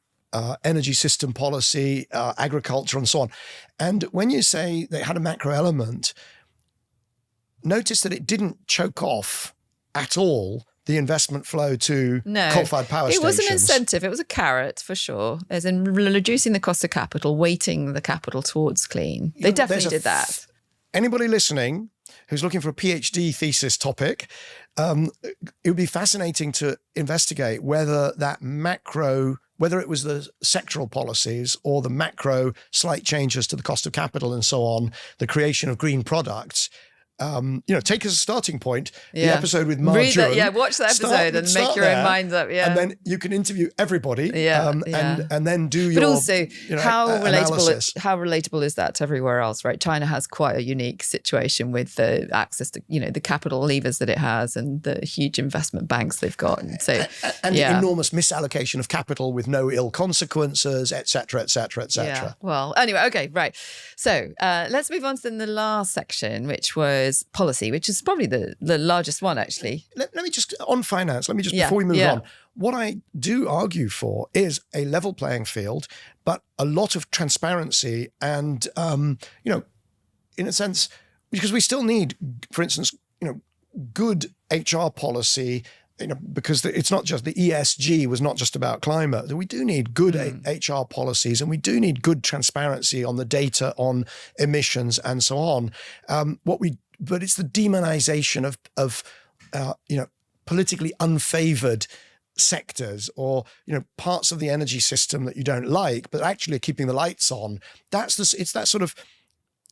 energy system policy, agriculture, and so on. And when you say they had a macro element, notice that it didn't choke off at all the investment flow to coal-fired power stations. It was an incentive. It was a carrot for sure, as in reducing the cost of capital, weighting the capital towards clean. They definitely did that. Anybody listening who's looking for a PhD thesis topic, it would be fascinating to investigate whether that macro, whether it was the sectoral policies or the macro slight changes to the cost of capital and so on, the creation of green products. Take as a starting point the episode with Ma Jun. Watch that episode and make your own minds up. Yeah, and then you can interview everybody. And then do but your. But also, how analysis. relatable is that to everywhere else? Right, China has quite a unique situation with the access to the capital levers that it has and the huge investment banks they've got. And so the enormous misallocation of capital with no ill consequences, etc., etc., etc. Yeah. Well, anyway, okay, right. So let's move on to the last section, which was policy, which is probably the largest one, actually. Let me just, on finance, before we move on, what I do argue for is a level playing field, but a lot of transparency and, in a sense, because we still need, for instance, good HR policy, because it's not just the ESG was not just about climate. We do need good HR policies, and we do need good transparency on the data on emissions and so on. But it's the demonization of politically unfavored sectors or parts of the energy system that you don't like, but actually are keeping the lights on. It's that sort of.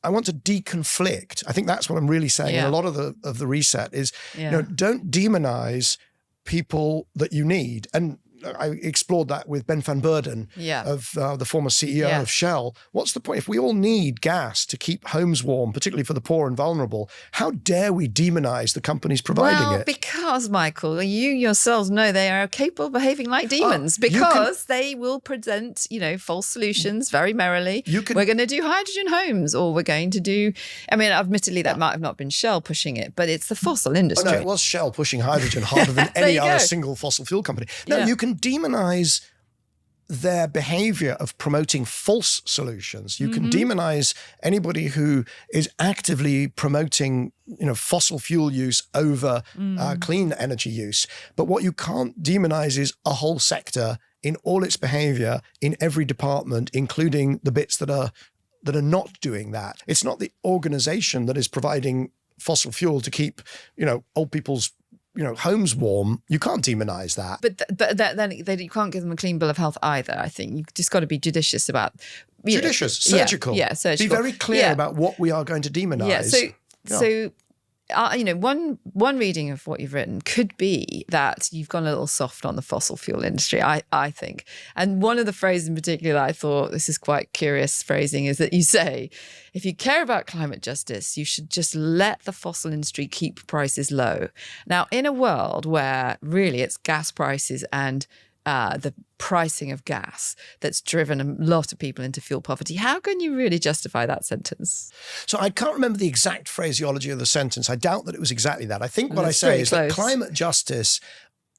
I want to deconflict. I think that's what I'm really saying. And a lot of the reset is, don't demonize people that you need. And I explored that with Ben van Beurden of the former CEO of Shell. What's the point? If we all need gas to keep homes warm, particularly for the poor and vulnerable, how dare we demonize the companies providing it? Because, Michael, you yourselves know they are capable of behaving like demons because they will present, false solutions very merrily. We're going to do hydrogen homes, or we're going to do, admittedly, that might have not been Shell pushing it, but it's the fossil industry. Oh, no, it was Shell pushing hydrogen harder than any other single fossil fuel company. No, you can demonize their behavior of promoting false solutions. You can demonize anybody who is actively promoting, fossil fuel use over clean energy use. But what you can't demonize is a whole sector in all its behavior in every department, including the bits that are not doing that. It's not the organization that is providing fossil fuel to keep, old people's homes warm. You can't demonize that. But then you can't give them a clean bill of health either, I think. You've just got to be judicious about... surgical. Yeah, surgical. Be very clear about what we are going to demonize. So one reading of what you've written could be that you've gone a little soft on the fossil fuel industry, I think. And one of the phrases in particular that I thought, this is quite curious phrasing, is that you say, if you care about climate justice, you should just let the fossil industry keep prices low. Now, in a world where really it's gas prices and the pricing of gas that's driven a lot of people into fuel poverty, how can you really justify that sentence? So I can't remember the exact phraseology of the sentence. I doubt that it was exactly that. I think what I say is that climate justice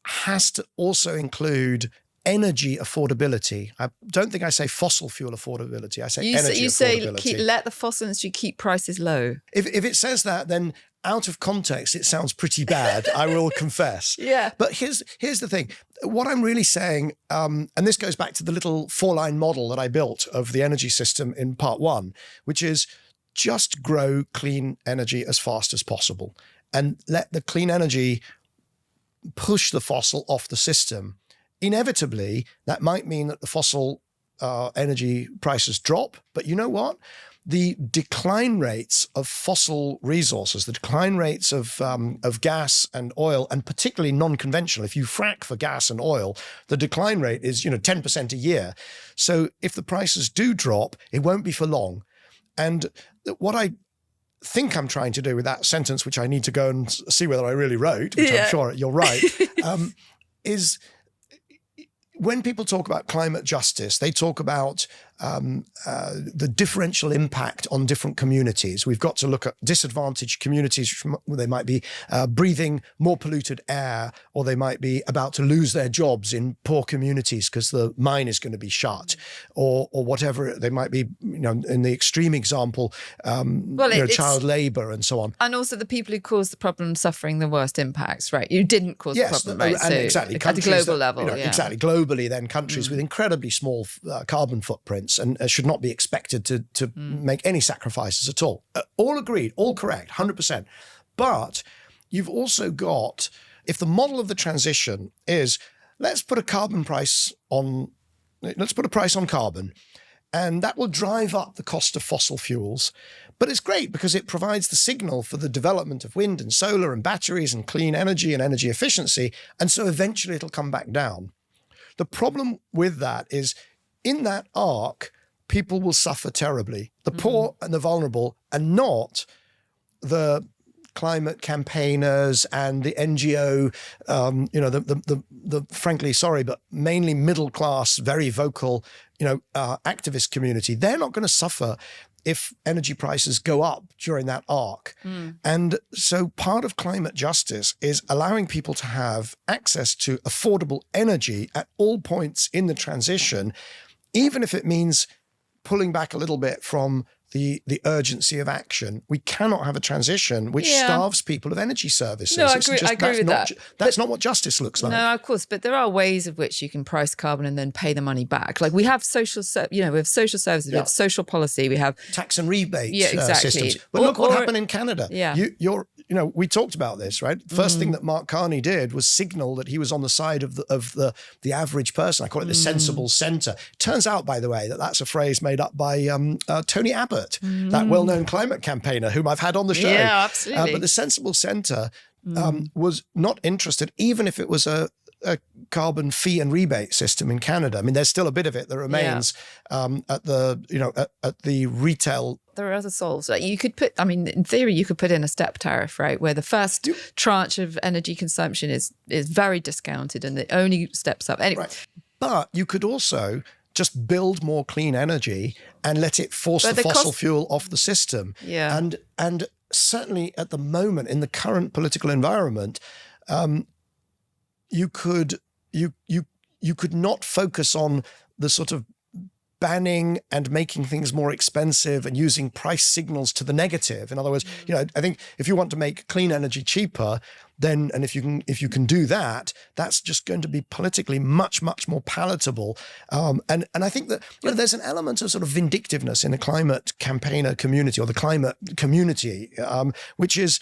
has to also include energy affordability. I don't think I say fossil fuel affordability. I say energy affordability. Let the fossil industry keep prices low. If it says that, then out of context, it sounds pretty bad, I will confess. Yeah. But here's the thing. What I'm really saying, and this goes back to the little 4-line model that I built of the energy system in part 1, which is just grow clean energy as fast as possible and let the clean energy push the fossil off the system. Inevitably, that might mean that the fossil energy prices drop. But you know what? The decline rates of fossil resources, the decline rates of gas and oil, and particularly non-conventional, if you frack for gas and oil, the decline rate is 10% a year. So if the prices do drop, it won't be for long. And what I think I'm trying to do with that sentence, which I need to go and see whether I really wrote, which I'm sure you're right, is when people talk about climate justice, they talk about the differential impact on different communities. We've got to look at disadvantaged communities. They might be breathing more polluted air, or they might be about to lose their jobs in poor communities because the mine is going to be shut, or whatever. They might be, in the extreme example, child labor and so on. And also the people who caused the problem suffering the worst impacts, right? You didn't cause the problem, right? And exactly. At a global level. Exactly. Globally, then countries with incredibly small carbon footprints and should not be expected to make any sacrifices at all. All agreed, all correct, 100%. But you've also got, if the model of the transition is, let's put a price on carbon, and that will drive up the cost of fossil fuels. But it's great because it provides the signal for the development of wind and solar and batteries and clean energy and energy efficiency. And so eventually it'll come back down. The problem with that is, in that arc, people will suffer terribly. The poor and the vulnerable, and not the climate campaigners and the NGO, the frankly, sorry, but mainly middle class, very vocal, activist community. They're not going to suffer if energy prices go up during that arc. And so part of climate justice is allowing people to have access to affordable energy at all points in the transition, even if it means pulling back a little bit from the urgency of action. We cannot have a transition which starves people of energy services. No, I agree with that. That's not what justice looks like. No, of course, but there are ways of which you can price carbon and then pay the money back. Like we have social services, we have social policy, we have tax and rebate exactly. systems. But look what happened in Canada. Yeah. We talked about this, right? First thing that Mark Carney did was signal that he was on the side of the average person. I call it the sensible centre. Turns out, by the way, that's a phrase made up by Tony Abbott, that well-known climate campaigner whom I've had on the show. Yeah, absolutely. But the sensible centre was not interested, even if it was a carbon fee and rebate system in Canada. I mean, there's still a bit of it that remains at the retail. There are other solves. Like you could put, in theory, you could put in a step tariff, right, where the first tranche of energy consumption is very discounted and it only steps up. Anyway. Right. But you could also just build more clean energy and let it force the fossil fuel off the system. Yeah. And certainly at the moment in the current political environment, you could not focus on the sort of banning and making things more expensive and using price signals to the negative. In other words, I think if you want to make clean energy cheaper, then, and if you can do that, that's just going to be politically much, much more palatable. And I think that there's an element of sort of vindictiveness in the climate campaigner community or the climate community, which is,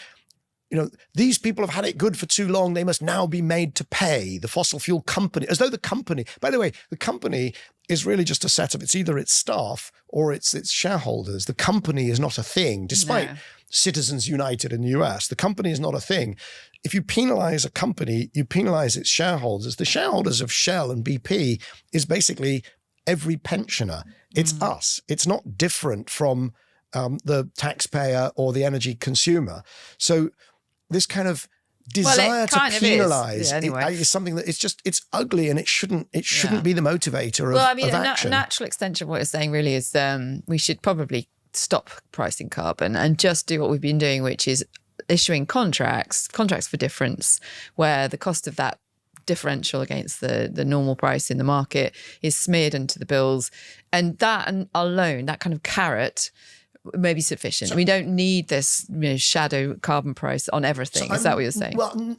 these people have had it good for too long. They must now be made to pay the fossil fuel company, as though the company, by the way, the company is really just a setup. It's either its staff or it's shareholders. The company is not a thing, despite Citizens United in the US. The company is not a thing. If you penalize a company, you penalize its shareholders. The shareholders of Shell and BP is basically every pensioner. It's us. It's not different from the taxpayer or the energy consumer. So this kind of desire to penalize is something that it's ugly, and it shouldn't be the motivator of action. A natural extension of what you're saying really is we should probably stop pricing carbon and just do what we've been doing, which is issuing contracts for difference, where the cost of that differential against the normal price in the market is smeared into the bills. And that alone, that kind of carrot, may be sufficient. We don't need this shadow carbon price on everything. Is that what you're saying? Well,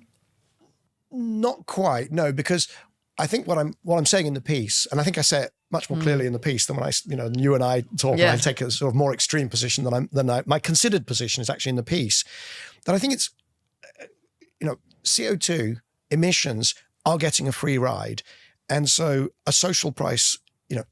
not quite, no, because I think what I'm saying in the piece, and I think I say it much more clearly in the piece than when you and I talk, and I take a sort of more extreme position my considered position is actually in the piece, that I think it's, CO2 emissions are getting a free ride. And so a social price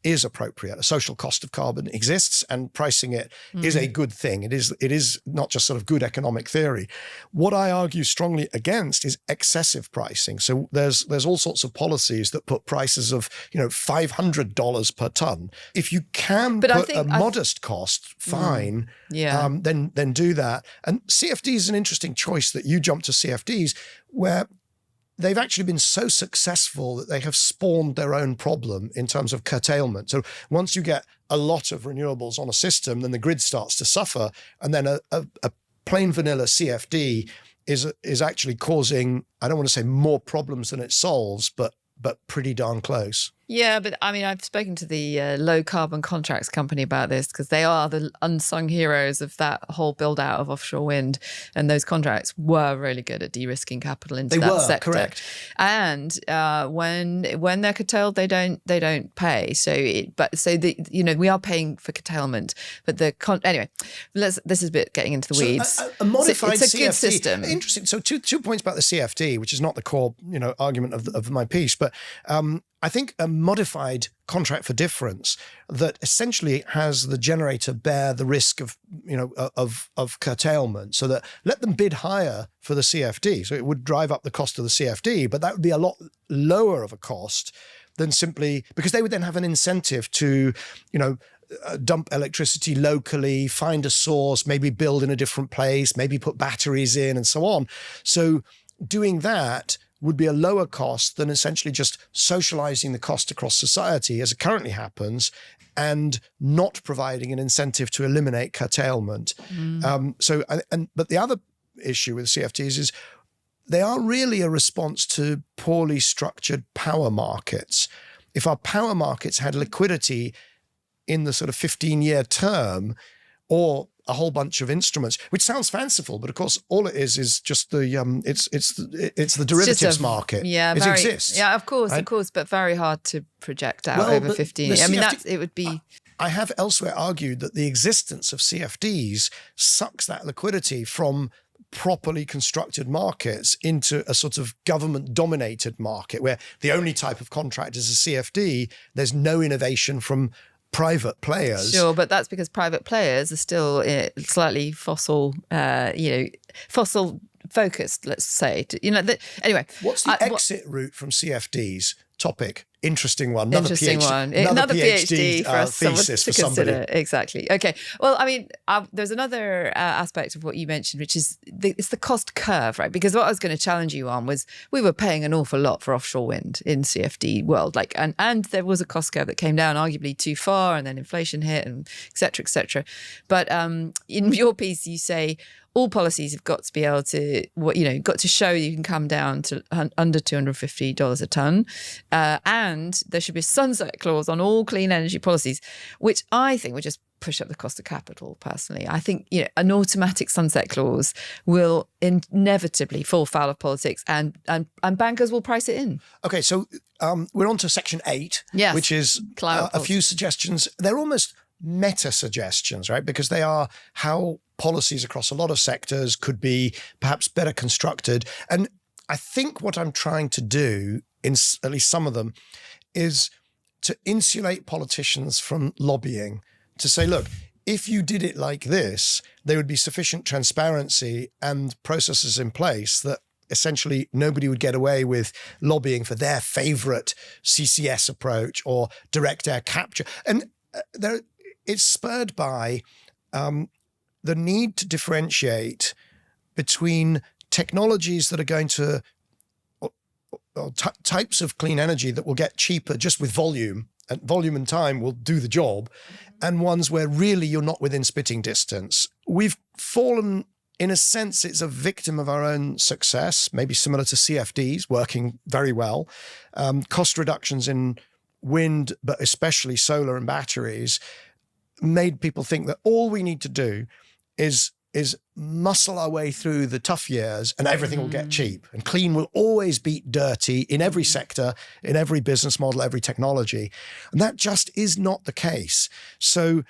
is appropriate. A social cost of carbon exists, and pricing it is a good thing. It is not just sort of good economic theory. What I argue strongly against is excessive pricing. So there's all sorts of policies that put prices of $500 per ton. If you can put a modest cost, fine. Then do that. And CFD is an interesting choice that you jump to CFDs, where they've actually been so successful that they have spawned their own problem in terms of curtailment. So once you get a lot of renewables on a system, then the grid starts to suffer. And then a plain vanilla CFD is actually causing, I don't want to say more problems than it solves, but pretty darn close. Yeah, but I mean, I've spoken to the low carbon contracts company about this, because they are the unsung heroes of that whole build out of offshore wind. And those contracts were really good at de-risking capital into that sector. Correct. And when they're curtailed, they don't pay. We are paying for curtailment. But anyway, this is a bit getting into the weeds. A modified it's a CFD, good system. Interesting. So two points about the CFD, which is not the core argument of my piece, but I think a modified contract for difference that essentially has the generator bear the risk of curtailment, so that let them bid higher for the CFD. So it would drive up the cost of the CFD, but that would be a lot lower of a cost than simply, because they would then have an incentive to, dump electricity locally, find a source, maybe build in a different place, maybe put batteries in and so on. So doing that would be a lower cost than essentially just socializing the cost across society, as it currently happens, and not providing an incentive to eliminate curtailment. But the other issue with CFDs is they are really a response to poorly structured power markets. If our power markets had liquidity in the sort of 15-year term, or a whole bunch of instruments, which sounds fanciful, but of course all it is just the it's the derivatives market. Yeah, it exists. Yeah, of course, but very hard to project out over 15 years. I mean, it would be. I have elsewhere argued that the existence of CFDs sucks that liquidity from properly constructed markets into a sort of government-dominated market, where the only type of contract is a CFD. There's no innovation from private players. Sure, but that's because private players are still slightly fossil focused, let's say. Anyway. What's the exit route from CFDs? Topic. Interesting one. Another PhD for us thesis to for consider. somebody. Exactly. Okay. Well, I mean, there's another aspect of what you mentioned, which is it's the cost curve, right? Because what I was going to challenge you on was we were paying an awful lot for offshore wind in CFD world, and there was a cost curve that came down arguably too far, and then inflation hit, and et cetera, et cetera. But in your piece, you say all policies have got to be able to, got to show you can come down to under $250 a ton, and there should be a sunset clause on all clean energy policies, which I think would just push up the cost of capital. Personally, I think an automatic sunset clause will inevitably fall foul of politics, and bankers will price it in. Okay, so we're on to section 8, which is a few suggestions. They're almost meta suggestions, right? Because they are how policies across a lot of sectors could be perhaps better constructed. And I think what I'm trying to do, in at least some of them, is to insulate politicians from lobbying, to say, look, if you did it like this, there would be sufficient transparency and processes in place that essentially nobody would get away with lobbying for their favorite CCS approach or direct air capture. And it's spurred by the need to differentiate between technologies that are going to, or types of clean energy that will get cheaper just with volume, and volume and time will do the job, and ones where really you're not within spitting distance. We've fallen in a sense, it's a victim of our own success, maybe similar to CFDs, working very well. Cost reductions in wind, but especially solar and batteries, made people think that all we need to do is muscle our way through the tough years and everything will get cheap. And clean will always beat dirty in every sector, in every business model, every technology. And that just is not the case. So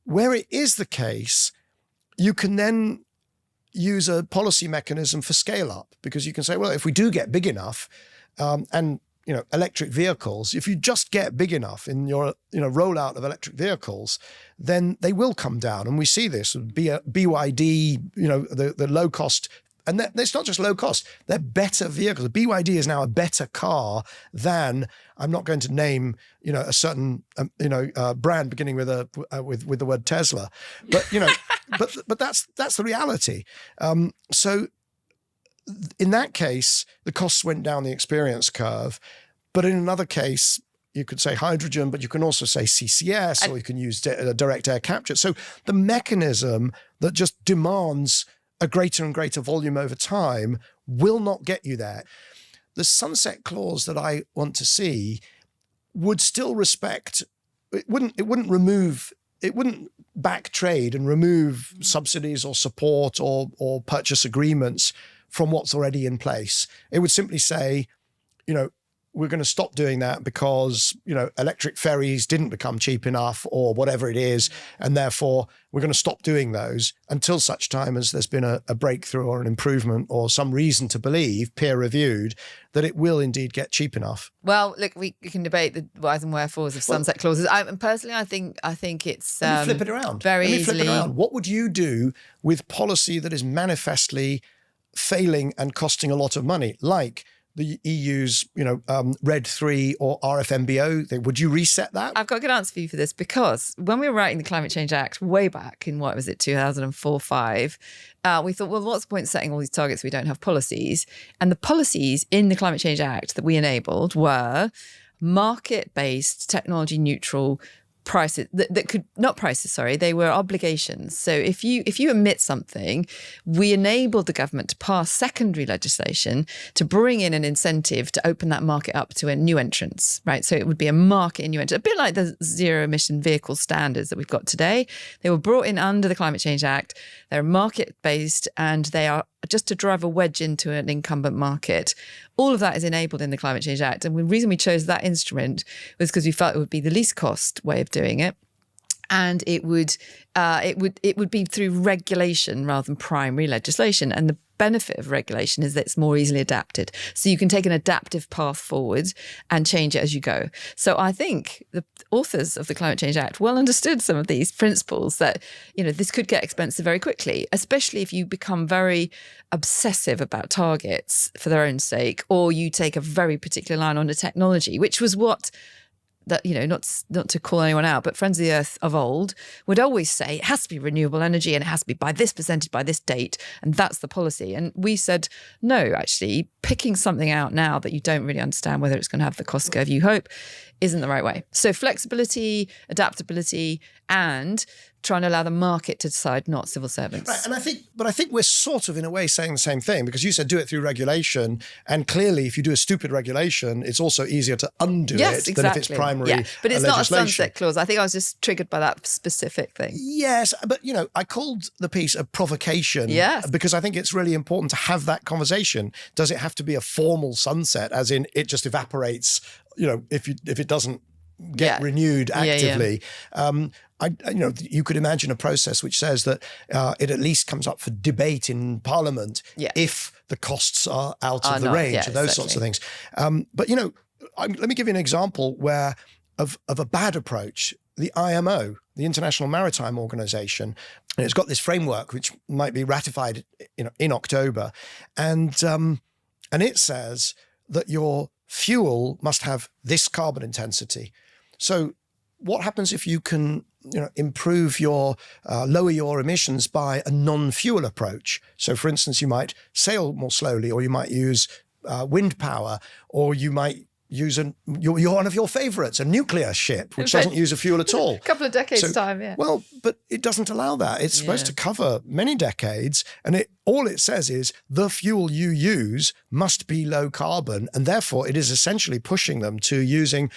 where it is the case, you can then use a policy mechanism for scale up, because you can say, well, if we do get big enough, and electric vehicles, if you just get big enough in your rollout of electric vehicles, then they will come down. And we see this with BYD, the low cost. And it's not just low cost, they're better vehicles. The BYD is now a better car than, I'm not going to name, a certain, brand beginning with the word Tesla, but, but that's the reality. So in that case, the costs went down the experience curve. But in another case, you could say hydrogen, but you can also say CCS, or you can use direct air capture. So the mechanism that just demands a greater and greater volume over time will not get you there. The sunset clause that I want to see would still respect, it wouldn't back trade and remove subsidies or support or purchase agreements from what's already in place. It would simply say, we're going to stop doing that because, electric ferries didn't become cheap enough or whatever it is. And therefore, we're going to stop doing those until such time as there's been a breakthrough or an improvement or some reason to believe, peer reviewed, that it will indeed get cheap enough. Well, look, we can debate the whys and wherefores of sunset clauses. Personally, I think it's let me flip it around. Very let me easily. Flip it around. What would you do with policy that is manifestly failing and costing a lot of money, like the EU's, RED 3 or RFMBO? Would you reset that? I've got a good answer for you for this, because when we were writing the Climate Change Act way back in, 2004-05, we thought, well, what's the point of setting all these targets if we don't have policies? And the policies in the Climate Change Act that we enabled were market-based, technology-neutral prices that could not prices, sorry, they were obligations. So if you emit something, we enabled the government to pass secondary legislation to bring in an incentive to open that market up to a new entrants, right? So it would be a market in new entrants, a bit like the zero emission vehicle standards that we've got today. They were brought in under the Climate Change Act. They're market based and they are just to drive a wedge into an incumbent market. All of that is enabled in the Climate Change Act. And the reason we chose that instrument was because we felt it would be the least cost way of doing it. And it would be through regulation rather than primary legislation. And the benefit of regulation is that it's more easily adapted. So you can take an adaptive path forward and change it as you go. So I think the authors of the Climate Change Act well understood some of these principles that, this could get expensive very quickly, especially if you become very obsessive about targets for their own sake, or you take a very particular line on a technology, which was what that, not to call anyone out, but Friends of the Earth of old would always say it has to be renewable energy and it has to be by this percentage by this date. And that's the policy. And we said, no, actually picking something out now that you don't really understand whether it's going to have the cost curve you hope isn't the right way. So flexibility, adaptability, and trying to allow the market to decide, not civil servants. Right, and I think we're sort of in a way saying the same thing, because you said do it through regulation, and clearly if you do a stupid regulation, it's also easier to undo it than if it's primary but it's not a legislation. sunset clause. I think I was just triggered by that specific thing. Yes, but I called the piece a provocation, because I think it's really important to have that conversation. Does it have to be a formal sunset, as in it just evaporates, if it doesn't get renewed actively? You could imagine a process which says that it at least comes up for debate in Parliament if the costs are out of the range, and those sorts of things. But let me give you an example of a bad approach. The IMO, the International Maritime Organization, and it's got this framework which might be ratified, in October, and it says that your fuel must have this carbon intensity. So what happens if you can improve lower your emissions by a non-fuel approach? So for instance, you might sail more slowly, or you might use wind power, or you might you're one of your favorites, a nuclear ship, which doesn't use a fuel at all. A couple of decades time, yeah. Well, but it doesn't allow that. It's supposed to cover many decades, and all it says is the fuel you use must be low carbon, and therefore it is essentially pushing them to using,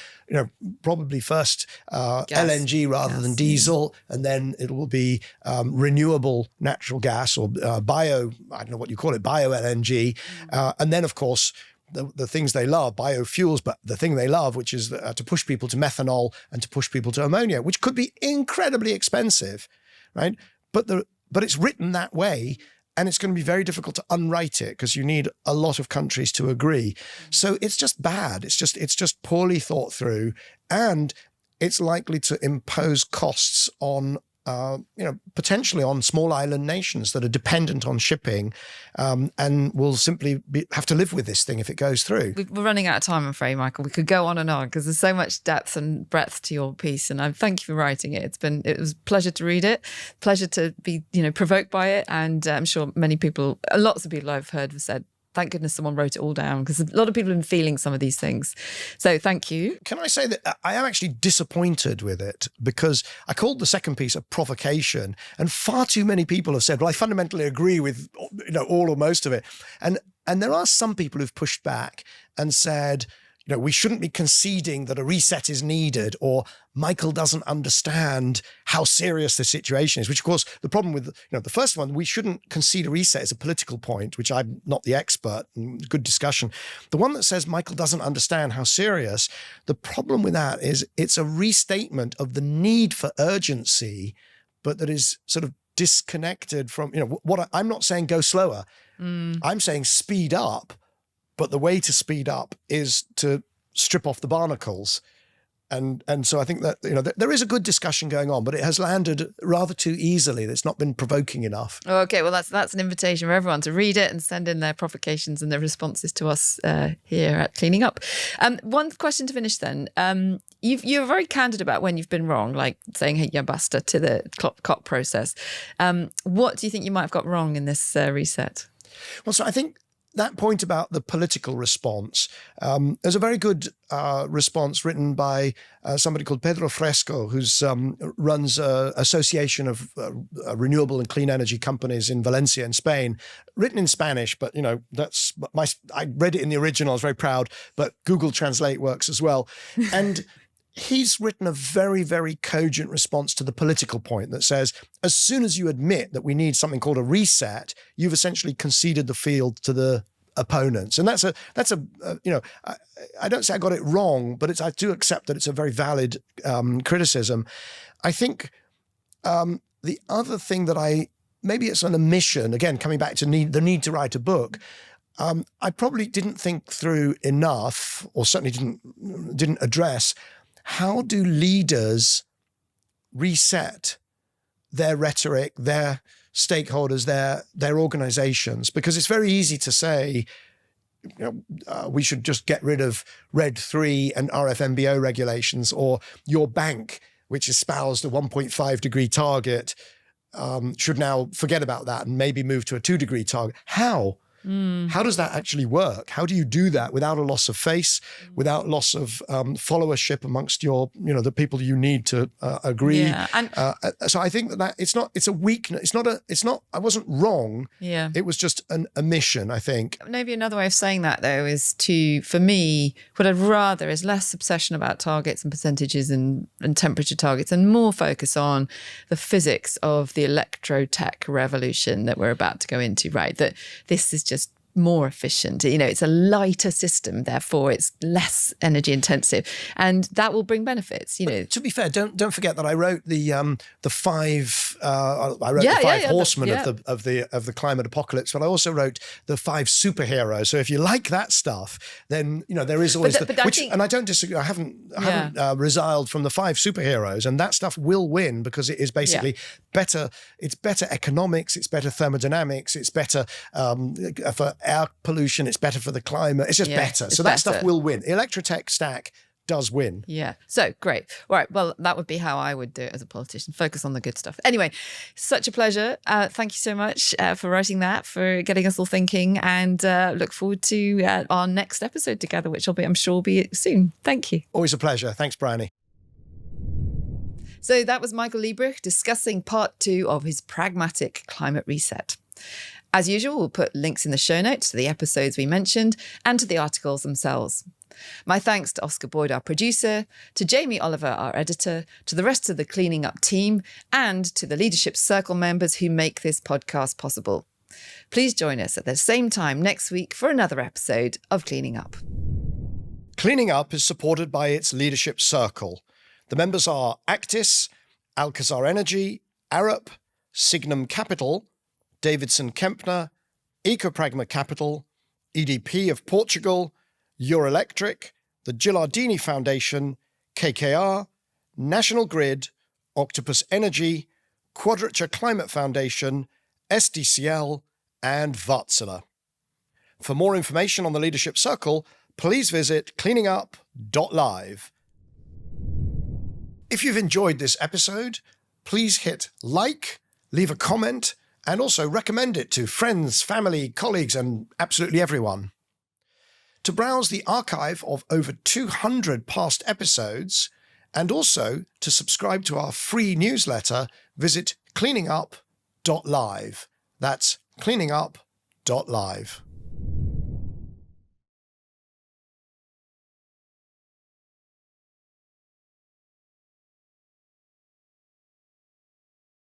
probably first LNG rather than diesel, and then it will be renewable natural gas or bio, I don't know what you call it, bio LNG, and then of course the things they love, biofuels, but the thing they love, which is to push people to methanol and to push people to ammonia, which could be incredibly expensive, right? But it's written that way, and it's going to be very difficult to unwrite it because you need a lot of countries to agree. So it's just bad. It's just poorly thought through, and it's likely to impose costs on potentially on small island nations that are dependent on shipping, and will simply have to live with this thing if it goes through. We're running out of time, I'm afraid, Michael. We could go on and on because there's so much depth and breadth to your piece, and I thank you for writing it. It was a pleasure to read it, pleasure to be provoked by it, and I'm sure lots of people I've heard have said, thank goodness someone wrote it all down, because a lot of people have been feeling some of these things. So thank you. Can I say that I am actually disappointed with it, because I called the second piece a provocation, and far too many people have said, well, I fundamentally agree with all or most of it. And there are some people who've pushed back and said, we shouldn't be conceding that a reset is needed, or Michael doesn't understand how serious the situation is, which of course the problem with, the first one, we shouldn't concede a reset is a political point, which I'm not the expert, and good discussion. The one that says Michael doesn't understand how serious, the problem with that is it's a restatement of the need for urgency, but that is sort of disconnected from, I'm not saying go slower. I'm saying speed up. But the way to speed up is to strip off the barnacles. And so I think that, there is a good discussion going on, but it has landed rather too easily. It's not been provoking enough. Okay, well, that's an invitation for everyone to read it and send in their provocations and their responses to us here at Cleaning Up. One question to finish then. You're very candid about when you've been wrong, like saying, hey, yeah, basta to the COP process. What do you think you might have got wrong in this reset? Well, so I think that point about the political response, there's a very good response written by somebody called Pedro Fresco, who's runs an association of renewable and clean energy companies in Valencia in Spain, written in Spanish, but I read it in the original, I was very proud, but Google Translate works as well. And he's written a very, very cogent response to the political point that says, as soon as you admit that we need something called a reset, you've essentially conceded the field to the opponents. And that's I don't say I got it wrong, but I do accept that it's a very valid criticism. I think the other thing that maybe it's an omission, again, coming back to the need to write a book, I probably didn't think through enough, or certainly didn't address, how do leaders reset their rhetoric, their stakeholders, their organizations? Because it's very easy to say, we should just get rid of RED 3 and RFMBO regulations, or your bank, which espoused a 1.5 degree target, should now forget about that and maybe move to a 2 degree target. How? How does that actually work? How do you do that without a loss of face, without loss of followership amongst the people you need to agree? Yeah. And so I think that it's a weakness. I wasn't wrong. Yeah. It was just an omission, I think. Maybe another way of saying that, though, is for me, what I'd rather is less obsession about targets and percentages and temperature targets, and more focus on the physics of the electro-tech revolution that we're about to go into, right? That this is just more efficient. It's a lighter system, therefore it's less energy intensive, and that will bring benefits. But to be fair, don't forget that I wrote the five. The five horsemen of the climate apocalypse, but I also wrote the 5 superheroes. So if you like that stuff, then there is always and I don't disagree. I haven't resiled from the 5 superheroes, and that stuff will win because it is basically better. It's better economics. It's better thermodynamics. It's better for air pollution. It's better for the climate. It's just better. So that stuff will win. Electrotech stack does win. Yeah. So great. All right. Well, that would be how I would do it as a politician. Focus on the good stuff. Anyway, such a pleasure. Thank you so much for writing that, for getting us all thinking, and look forward to our next episode together, which I'm sure will be soon. Thank you. Always a pleasure. Thanks, Bryony. So that was Michael Liebreich discussing part 2 of his Pragmatic Climate Reset. As usual, we'll put links in the show notes to the episodes we mentioned and to the articles themselves. My thanks to Oscar Boyd, our producer, to Jamie Oliver, our editor, to the rest of the Cleaning Up team, and to the Leadership Circle members who make this podcast possible. Please join us at the same time next week for another episode of Cleaning Up. Cleaning Up is supported by its Leadership Circle. The members are Actis, Alcazar Energy, Arup, Signum Capital, Davidson Kempner, Ecopragma Capital, EDP of Portugal, Eurelectric, the Gilardini Foundation, KKR, National Grid, Octopus Energy, Quadrature Climate Foundation, SDCL, and Wärtsilä. For more information on the Leadership Circle, please visit cleaningup.live. If you've enjoyed this episode, please hit like, leave a comment, and also recommend it to friends, family, colleagues, and absolutely everyone. To browse the archive of over 200 past episodes, and also to subscribe to our free newsletter, visit cleaningup.live. That's cleaningup.live.